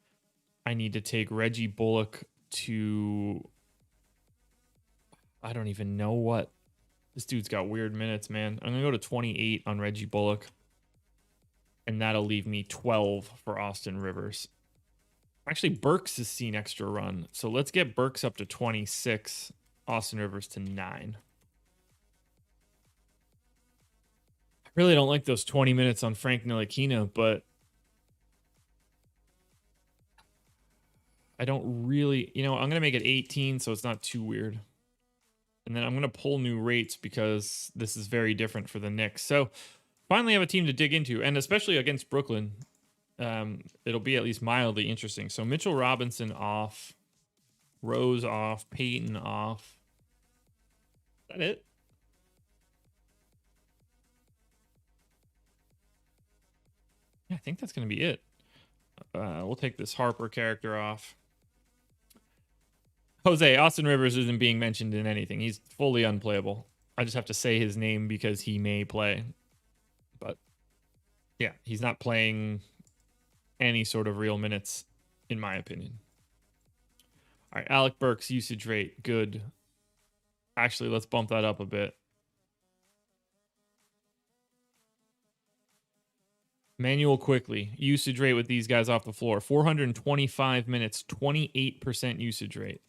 I need to take Reggie Bullock to... I don't even know what. This dude's got weird minutes, man. I'm going to go to 28 on Reggie Bullock. And that'll leave me 12 for Austin Rivers. Actually, Burks has seen extra run. So let's get Burks up to 26. Austin Rivers to 9. I really don't like those 20 minutes on Frank Ntilikina, but I don't really... I'm going to make it 18 so it's not too weird. And then I'm going to pull new rates because this is very different for the Knicks. So finally have a team to dig into, and especially against Brooklyn, it'll be at least mildly interesting. So Mitchell Robinson off, Rose off, Payton off. Is that it? Yeah, I think that's going to be it. We'll take this Harper character off. Jose, Austin Rivers isn't being mentioned in anything. He's fully unplayable. I just have to say his name because he may play. But yeah, he's not playing any sort of real minutes, in my opinion. All right, Alec Burks, usage rate, good. Actually, let's bump that up a bit. Manuel Quickly, usage rate with these guys off the floor. 425 minutes, 28% usage rate.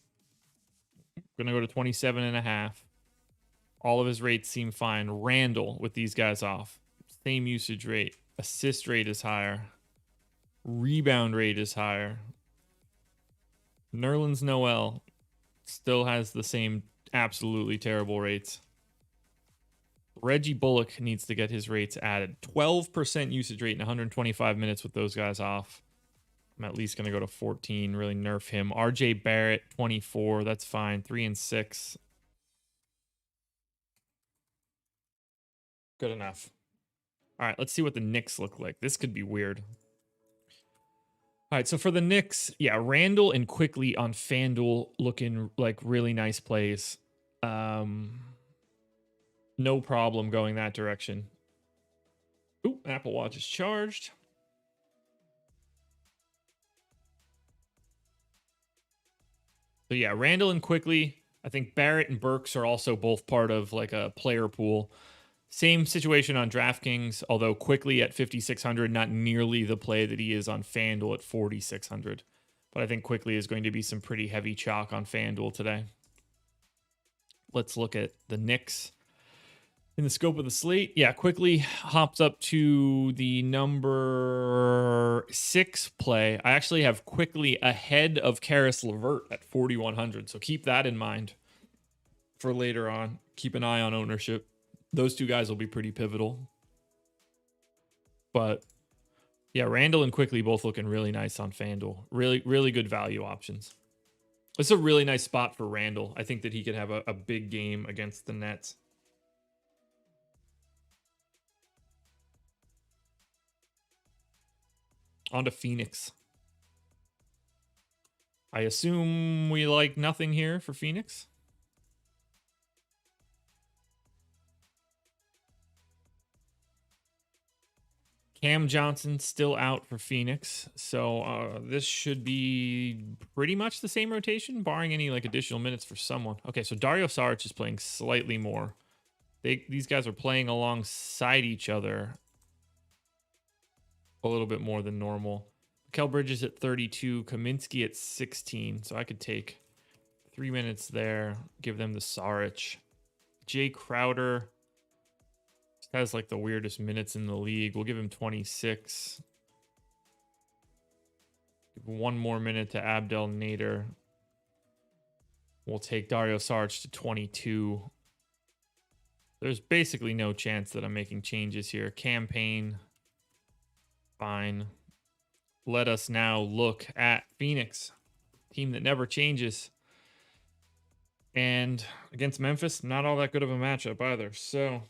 Going to go to 27.5. All of his rates seem fine. Randall with these guys off. Same usage rate. Assist rate is higher. Rebound rate is higher. Nerlens Noel still has the same absolutely terrible rates. Reggie Bullock needs to get his rates added. 12% usage rate in 125 minutes with those guys off. I'm at least going to go to 14, really nerf him. RJ Barrett, 24. That's fine. 3 and 6. Good enough. All right, let's see what the Knicks look like. This could be weird. All right, so for the Knicks, yeah, Randall and Quickly on FanDuel looking like really nice plays. No problem going that direction. Ooh, Apple Watch is charged. So yeah, Randall and Quickly. I think Barrett and Burks are also both part of like a player pool. Same situation on DraftKings, although Quickly at 5,600, not nearly the play that he is on FanDuel at 4,600. But I think Quickly is going to be some pretty heavy chalk on FanDuel today. Let's look at the Knicks. In the scope of the slate, yeah, Quickly hops up to the number 6 play. I actually have Quickly ahead of Karis LeVert at 4,100, so keep that in mind for later on. Keep an eye on ownership. Those two guys will be pretty pivotal. But yeah, Randall and Quickly both looking really nice on FanDuel. Really, really good value options. It's a really nice spot for Randall. I think that he could have a big game against the Nets. On to Phoenix. I assume we like nothing here for Phoenix. Cam Johnson still out for Phoenix. So this should be pretty much the same rotation, barring any like additional minutes for someone. Okay, so Dario Saric is playing slightly more. These guys are playing alongside each other a little bit more than normal. Mikal Bridges at 32, Kaminsky at 16. So I could take 3 minutes there, give them the Saric. Jay Crowder has like the weirdest minutes in the league. We'll give him 26. Give 1 more minute to Abdel Nader. We'll take Dario Saric to 22. There's basically no chance that I'm making changes here. Campaign. Fine. Let us now look at Phoenix. Team that never changes. And against Memphis, not all that good of a matchup either. So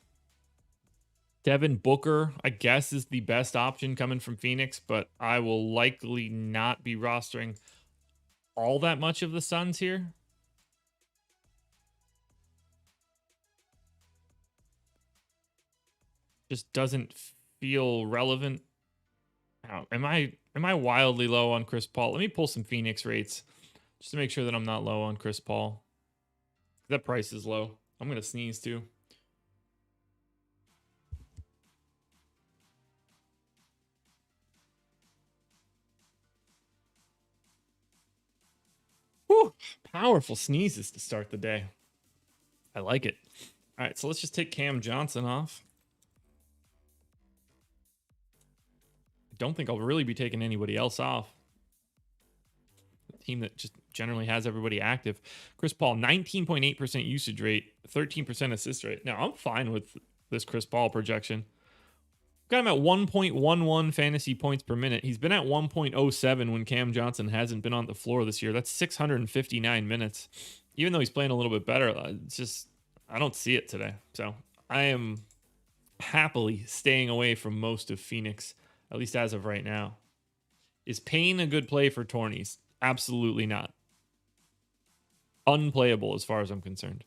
Devin Booker, I guess, is the best option coming from Phoenix, but I will likely not be rostering all that much of the Suns here. Just doesn't feel relevant. Am I wildly low on Chris Paul? Let me pull some Phoenix rates just to make sure that I'm not low on Chris Paul. That price is low. I'm going to sneeze too. Whew, powerful sneezes to start the day. I like it. All right, so let's just take Cam Johnson off. I don't think I'll really be taking anybody else off. The team that just generally has everybody active. Chris Paul, 19.8% usage rate, 13% assist rate. Now, I'm fine with this Chris Paul projection. Got him at 1.11 fantasy points per minute. He's been at 1.07 when Cam Johnson hasn't been on the floor this year. That's 659 minutes. Even though he's playing a little bit better, it's just, I don't see it today. So I am happily staying away from most of Phoenix, at least as of right now. Is Payne a good play for tourneys? Absolutely not. Unplayable as far as I'm concerned.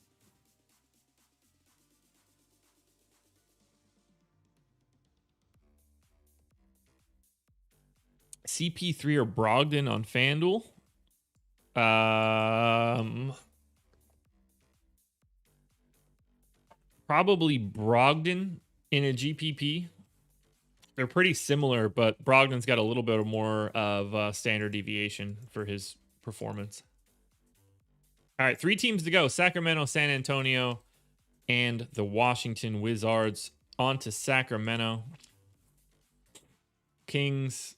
CP3 or Brogdon on FanDuel. Probably Brogdon in a GPP. They're pretty similar, but Brogdon's got a little bit more of standard deviation for his performance. All right, 3 teams to go. Sacramento, San Antonio, and the Washington Wizards. On to Sacramento. Kings,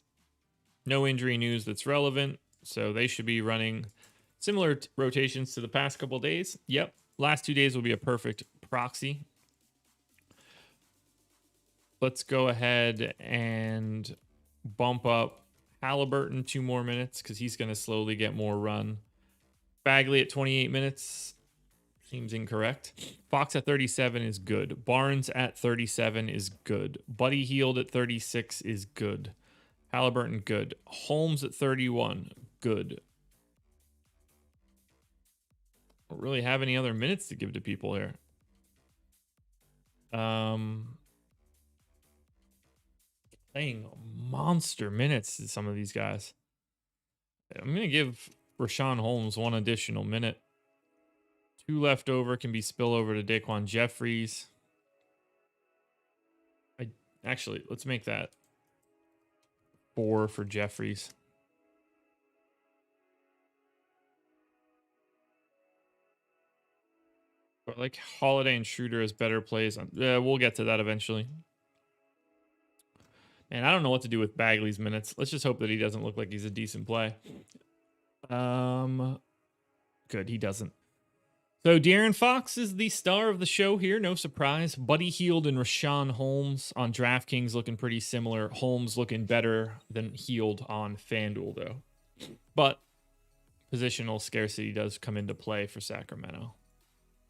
no injury news that's relevant, so they should be running similar rotations to the past couple days. Yep, last 2 days will be a perfect proxy. let's go ahead and bump up Halliburton 2 more minutes because he's going to slowly get more run. Bagley at 28 minutes seems incorrect. Fox at 37 is good. Barnes at 37 is good. Buddy Hield at 36 is good. Halliburton, good. Holmes at 31, good. Don't really have any other minutes to give to people here. Playing monster minutes to some of these guys. I'm going to give Rashawn Holmes 1 additional minute. 2 left over can be spillover to Daquan Jeffries. Actually, let's make that 4 for Jeffries. But like Holiday and Schroeder as better plays. We'll get to that eventually. And I don't know what to do with Bagley's minutes. Let's just hope that he doesn't look like he's a decent play. Good, he doesn't. So De'Aaron Fox is the star of the show here, no surprise. Buddy Hield and Rashawn Holmes on DraftKings looking pretty similar. Holmes looking better than Hield on FanDuel, though. But positional scarcity does come into play for Sacramento.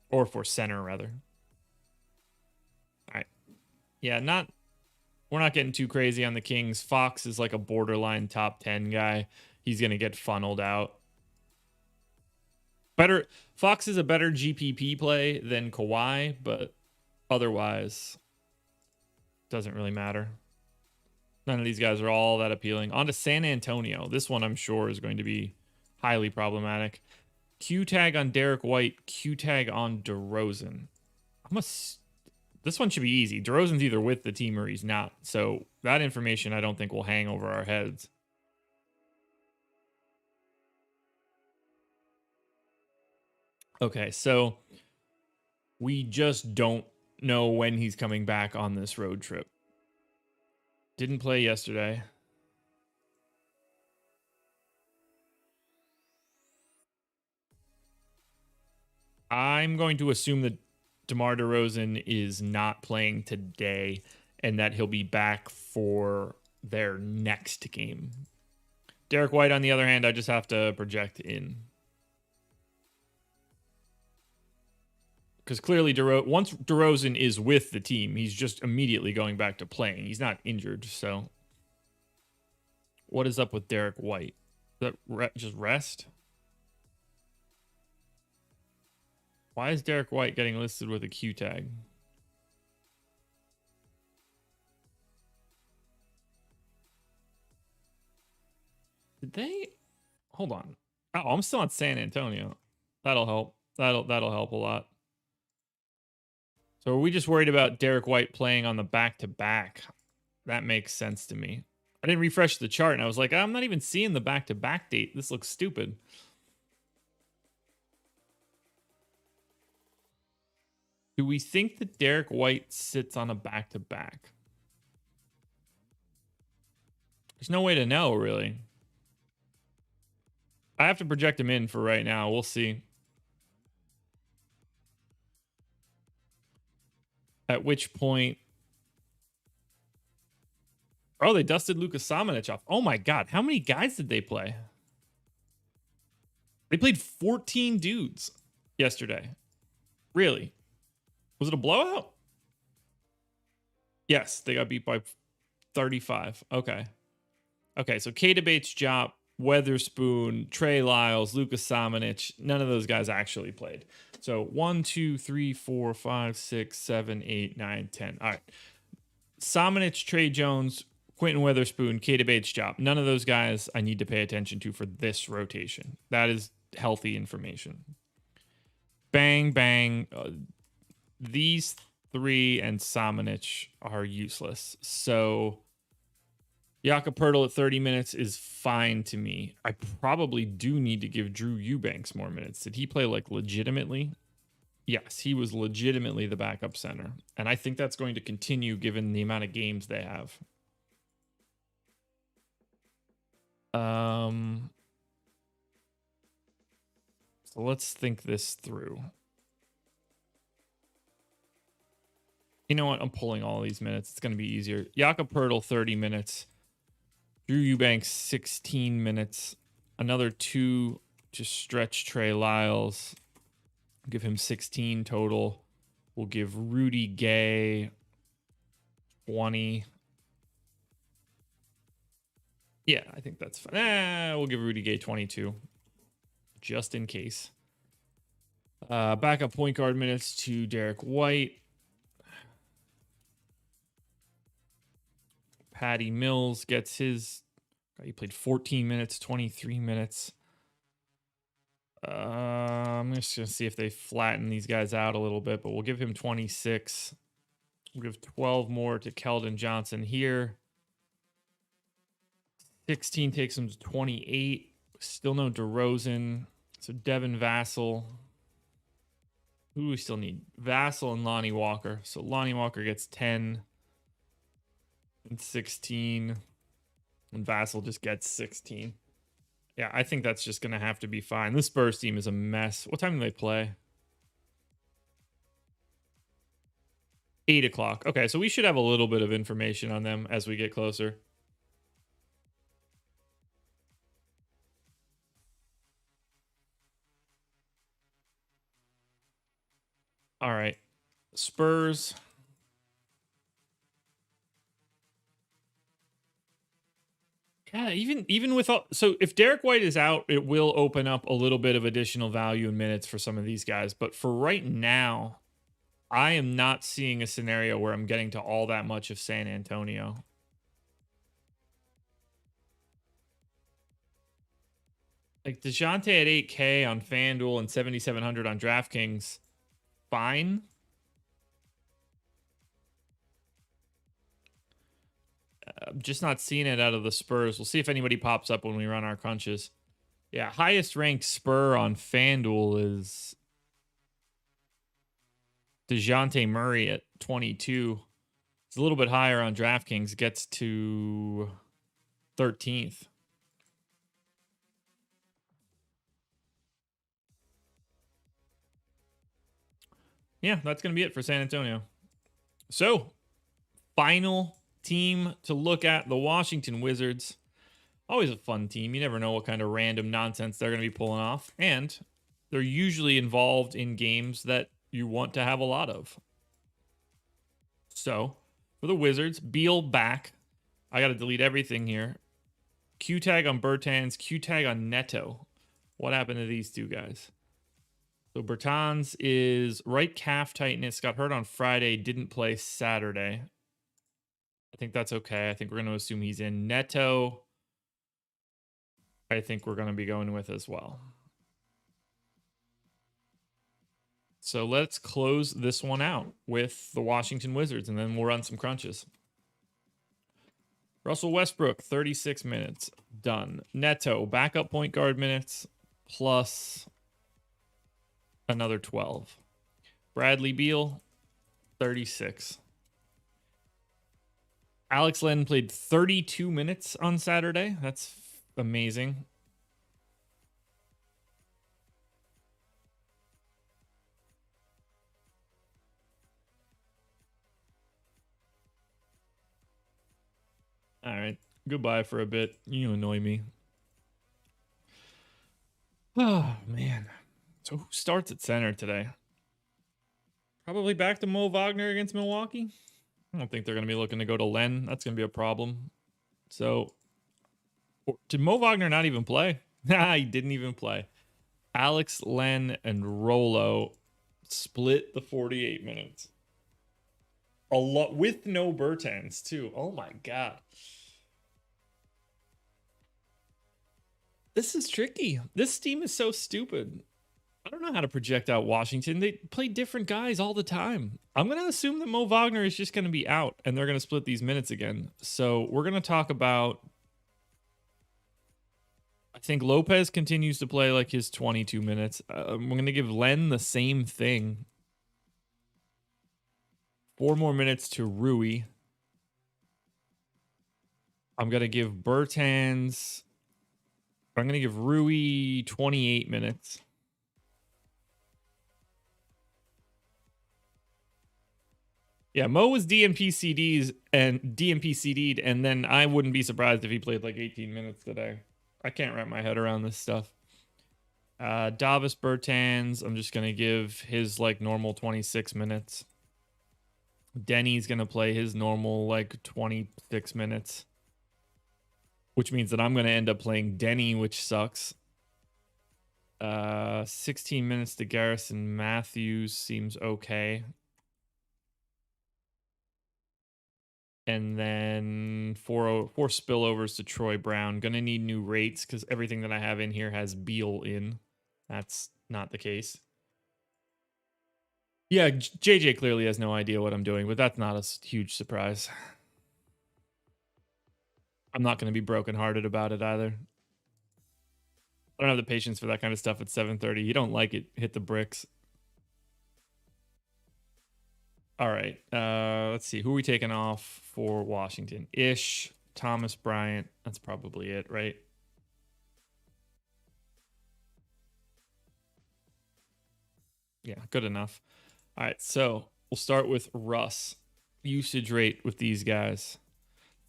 Or for center, rather. All right. Yeah, we're not getting too crazy on the Kings. Fox is like a borderline top 10 guy. He's going to get funneled out. Fox is a better GPP play than Kawhi, but otherwise doesn't really matter. None of these guys are all that appealing. On to San Antonio. This one I'm sure is going to be highly problematic. Q tag on Derek White, Q tag on DeRozan. This one should be easy. DeRozan's either with the team or he's not. So that information I don't think will hang over our heads. Okay, so we just don't know when he's coming back on this road trip. Didn't play yesterday. I'm going to assume that DeMar DeRozan is not playing today and that he'll be back for their next game. Derek White, on the other hand, I just have to project in. Because clearly, once DeRozan is with the team, he's just immediately going back to playing. He's not injured, so. What is up with Derek White? Is that just rest? Why is Derek White getting listed with a Q tag? Did they? Hold on. Oh, I'm still on San Antonio. That'll help. That'll help a lot. So are we just worried about Derek White playing on the back-to-back? That makes sense to me. I didn't refresh the chart, and I was like, I'm not even seeing the back-to-back date. This looks stupid. Do we think that Derek White sits on a back-to-back? There's no way to know, really. I have to project him in for right now. We'll see. At which point... Oh, they dusted Luka Samanic off. Oh my God. How many guys did they play? They played 14 dudes yesterday. Really? Was it a blowout? Yes, they got beat by 35. Okay. Okay, so Keita Bates-Diop, Weatherspoon, Trey Lyles, Luka Samanic, none of those guys actually played. So 1, 2, 3, 4, 5, 6, 7, 8, 9, 10. All right. Samanic, Trey Jones, Quentin Weatherspoon, Keita Bates-Diop. None of those guys I need to pay attention to for this rotation. That is healthy information. Bang, bang. These 3 and Samanic are useless. So Jakob Poeltl at 30 minutes is fine to me. I probably do need to give Drew Eubanks more minutes. Did he play like legitimately? Yes, he was legitimately the backup center. And I think that's going to continue given the amount of games they have. So let's think this through. You know what? I'm pulling all these minutes. It's going to be easier. Jakob Poeltl, 30 minutes. Drew Eubanks, 16 minutes. Another 2 to stretch Trey Lyles. Give him 16 total. We'll give Rudy Gay 20. Yeah, I think that's fine. We'll give Rudy Gay 22. Just in case. Backup point guard minutes to Derek White. Patty Mills gets his. He played 14 minutes, 23 minutes. I'm just going to see if they flatten these guys out a little bit, but we'll give him 26. We'll give 12 more to Keldon Johnson here. 16 takes him to 28. Still no DeRozan. So Devin Vassell. Who we still need? Vassell and Lonnie Walker. So Lonnie Walker gets 10 and 16. And Vassell just gets 16. Yeah, I think that's just going to have to be fine. This Spurs team is a mess. What time do they play? 8 o'clock. Okay, so we should have a little bit of information on them as we get closer. All right. Spurs. Yeah, even with all, so if Derek White is out, it will open up a little bit of additional value in minutes for some of these guys. But for right now, I am not seeing a scenario where I'm getting to all that much of San Antonio. Like DeJounte at 8K on FanDuel and 7,700 on DraftKings, fine. I'm just not seeing it out of the Spurs. We'll see if anybody pops up when we run our crunches. Yeah, highest ranked Spur on FanDuel is DeJounte Murray at 22. It's a little bit higher on DraftKings, gets to 13th. Yeah, that's going to be it for San Antonio. So, final team to look at, the Washington Wizards. Always a fun team. You never know what kind of random nonsense they're going to be pulling off. And they're usually involved in games that you want to have a lot of. So, for the Wizards, Beal back. I got to delete everything here. Q tag on Bertans, Q tag on Neto. What happened to these two guys? So Bertans is right calf tightness, got hurt on Friday, didn't play Saturday. I think that's okay. I think we're going to assume he's in. Neto, I think we're going to be going with as well. So let's close this one out with the Washington Wizards, and then we'll run some crunches. Russell Westbrook, 36 minutes. Done. Neto, backup point guard minutes, plus another 12. Bradley Beal, 36. Alex Len played 32 minutes on Saturday. That's amazing. All right. Goodbye for a bit. You annoy me. Oh, man. So who starts at center today? Probably back to Mo Wagner against Milwaukee. I don't think they're going to be looking to go to Len. That's going to be a problem. So, did Mo Wagner not even play? Nah, he didn't even play. Alex Len and Rolo split the 48 minutes. A lot with no Bertans, too. Oh my God. This is tricky. This team is so stupid. I don't know how to project out Washington. They play different guys all the time. I'm going to assume that Mo Wagner is just going to be out and they're going to split these minutes again. So we're going to talk about, I think Lopez continues to play like his 22 minutes. I'm going to give Len the same thing. 4 more minutes to Rui. I'm going to give Bertans, I'm going to give Rui 28 minutes. Yeah, Mo was DNP CD'd, and then I wouldn't be surprised if he played like 18 minutes today. I can't wrap my head around this stuff. Davis Bertans, I'm just gonna give his like normal 26 minutes. Denny's gonna play his normal like 26 minutes, which means that I'm gonna end up playing Denny, which sucks. 16 minutes to Garrison Matthews seems okay. And then four spillovers to Troy Brown. Gonna need new rates because everything that I have in here has Beal in. That's not the case. Yeah, JJ clearly has no idea what I'm doing, but that's not a huge surprise. I'm not going to be brokenhearted about it either. I don't have the patience for that kind of stuff at 7:30. You don't like it, hit the bricks. All right. Let's see. Who are we taking off for Washington? Ish, Thomas Bryant. That's probably it, right? Yeah, good enough. All right, so we'll start with Russ. Usage rate with these guys.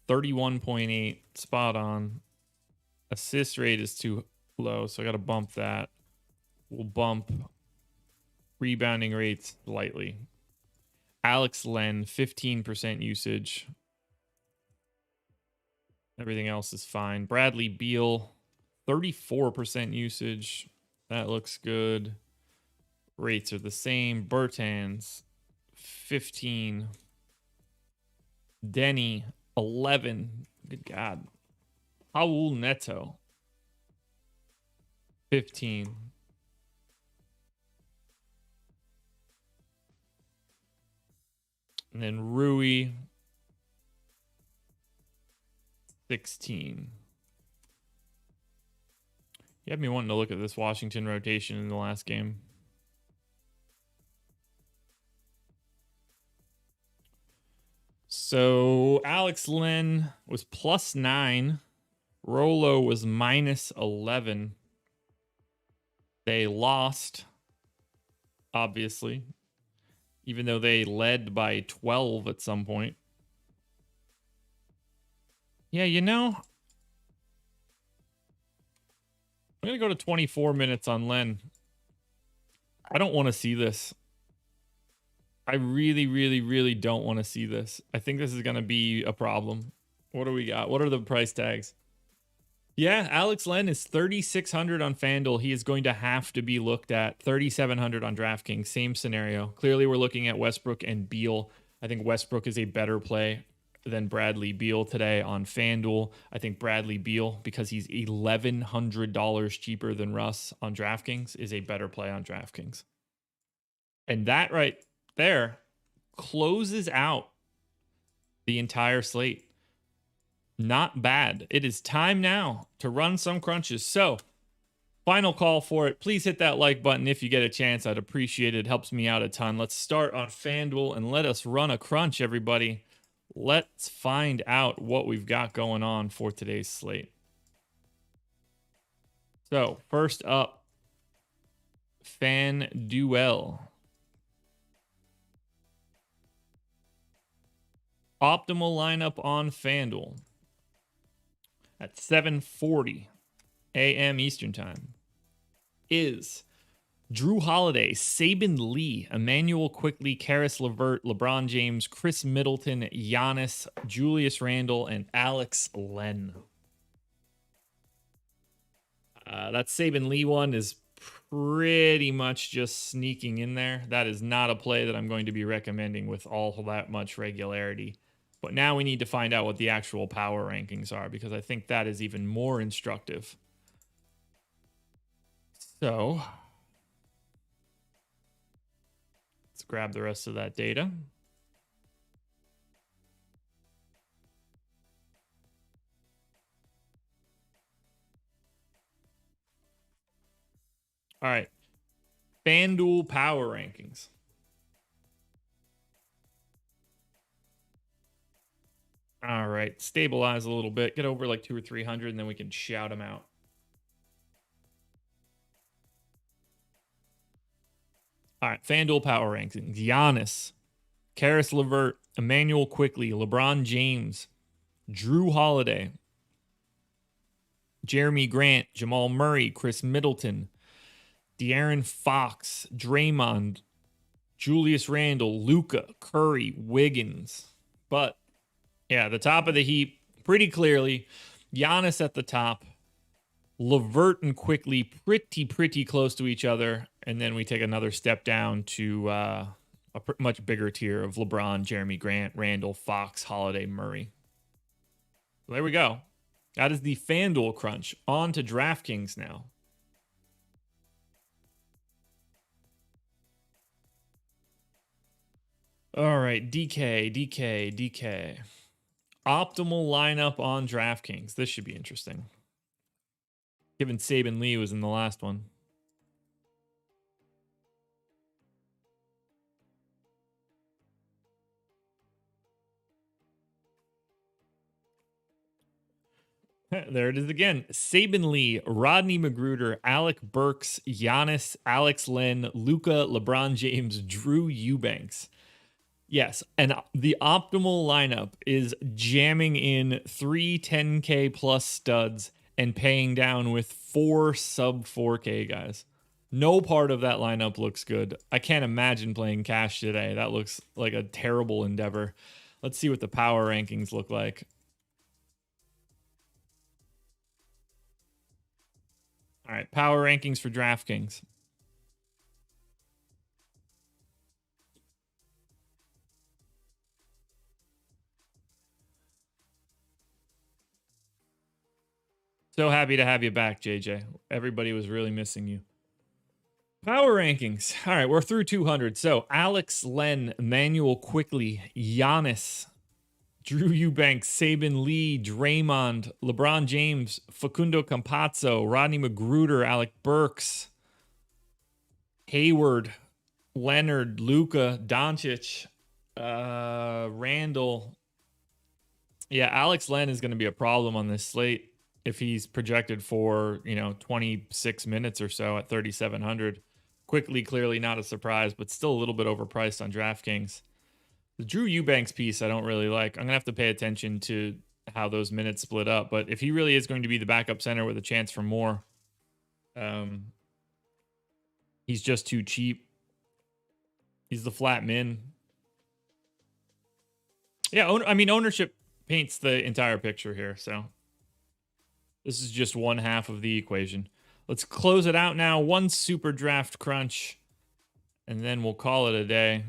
31.8, spot on. Assist rate is too low, so I got to bump that. We'll bump rebounding rates slightly. Alex Len, 15% usage. Everything else is fine. Bradley Beal, 34% usage. That looks good. Rates are the same. Bertans, 15. Denny, 11. Good God. Raul Neto, 15. And then Rui, 16. You had me wanting to look at this Washington rotation in the last game. So Alex Len was +9. Rolo was -11. They lost, obviously, even though they led by 12 at some point. Yeah, you know, I'm going to go to 24 minutes on Len. I don't want to see this. I really, really, really don't want to see this. I think this is going to be a problem. What do we got? What are the price tags? Yeah, Alex Len is 3,600 on FanDuel. He is going to have to be looked at. 3,700 on DraftKings. Same scenario. Clearly, we're looking at Westbrook and Beal. I think Westbrook is a better play than Bradley Beal today on FanDuel. I think Bradley Beal, because he's $1,100 cheaper than Russ on DraftKings, is a better play on DraftKings. And that right there closes out the entire slate. Not bad. It is time now to run some crunches. So, final call for it. Please hit that like button if you get a chance. I'd appreciate it. It helps me out a ton. Let's start on FanDuel and let us run a crunch, everybody. Let's find out what we've got going on for today's slate. So, first up, FanDuel. Optimal lineup on FanDuel at 7:40 a.m. Eastern Time is Drew Holiday, Saban Lee, Emmanuel Quickley, Karis LeVert, LeBron James, Chris Middleton, Giannis, Julius Randle, and Alex Len. That Saban Lee one is pretty much just sneaking in there. That is not a play that I'm going to be recommending with all that much regularity. But now we need to find out what the actual power rankings are, because I think that is even more instructive. So let's grab the rest of that data. All right. FanDuel power rankings. All right. Stabilize a little bit. Get over like 200 or 300, and then we can shout them out. All right. FanDuel power rankings. Giannis, Karis LeVert, Emmanuel Quickley, LeBron James, Drew Holiday, Jeremy Grant, Jamal Murray, Chris Middleton, De'Aaron Fox, Draymond, Julius Randle, Luka, Curry, Wiggins. But yeah, the top of the heap, pretty clearly, Giannis at the top, LeVert and Quickley pretty close to each other, and then we take another step down to a much bigger tier of LeBron, Jeremy Grant, Randle, Fox, Holiday, Murray. So there we go. That is the FanDuel crunch. On to DraftKings now. All right, DK. Optimal lineup on DraftKings. This should be interesting. Given Saban Lee was in the last one. There it is again. Saban Lee, Rodney Magruder, Alec Burks, Giannis, Alex Len, Luka, LeBron James, Drew Eubanks. Yes, and the optimal lineup is jamming in 3 10K plus studs and paying down with 4 sub 4K guys. No part of that lineup looks good. I can't imagine playing cash today. That looks like a terrible endeavor. Let's see what the power rankings look like. All right, power rankings for DraftKings. So happy to have you back, JJ. Everybody was really missing you. Power rankings. All right, we're through 200. So Alex Len, Emmanuel Quickley, Giannis, Drew Eubanks, Saban Lee, Draymond, LeBron James, Facundo Campazzo, Rodney Magruder, Alec Burks, Hayward, Leonard, Luka, Doncic, Randall. Yeah, Alex Len is going to be a problem on this slate if he's projected for, 26 minutes or so at 3,700. Quickly, clearly not a surprise, but still a little bit overpriced on DraftKings. The Drew Eubanks piece I don't really like. I'm going to have to pay attention to how those minutes split up. But if he really is going to be the backup center with a chance for more, he's just too cheap. He's the flat min. Yeah, ownership paints the entire picture here. So this is just one half of the equation. Let's close it out now. One super draft crunch, and then we'll call it a day.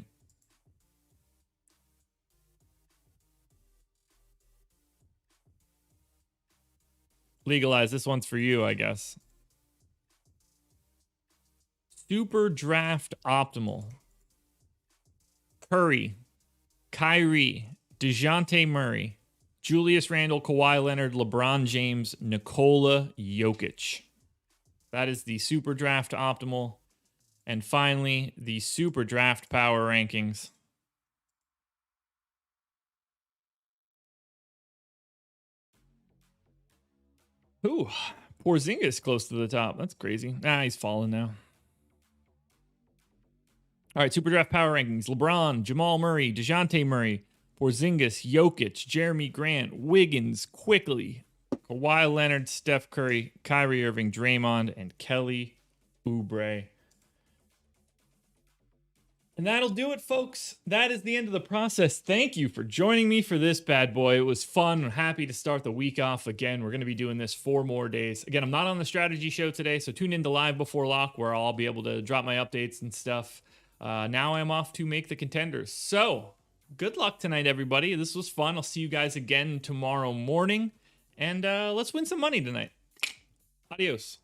Legalize. This one's for you, I guess. Super draft optimal. Curry, Kyrie, DeJounte Murray, Julius Randle, Kawhi Leonard, LeBron James, Nikola Jokic. That is the super draft optimal. And finally, the super draft power rankings. Ooh, Porzingis close to the top. That's crazy. He's fallen now. All right, super draft power rankings. LeBron, Jamal Murray, DeJounte Murray, Porzingis, Jokic, Jeremy Grant, Wiggins, Quickley, Kawhi Leonard, Steph Curry, Kyrie Irving, Draymond, and Kelly Oubre. And that'll do it, folks. That is the end of the process. Thank you for joining me for this bad boy. It was fun. I'm happy to start the week off again. We're going to be doing this 4 more days. Again, I'm not on the strategy show today, so tune into Live Before Lock where I'll be able to drop my updates and stuff. Now I'm off to make the contenders. So good luck tonight, everybody. This was fun. I'll see you guys again tomorrow morning. And let's win some money tonight. Adios.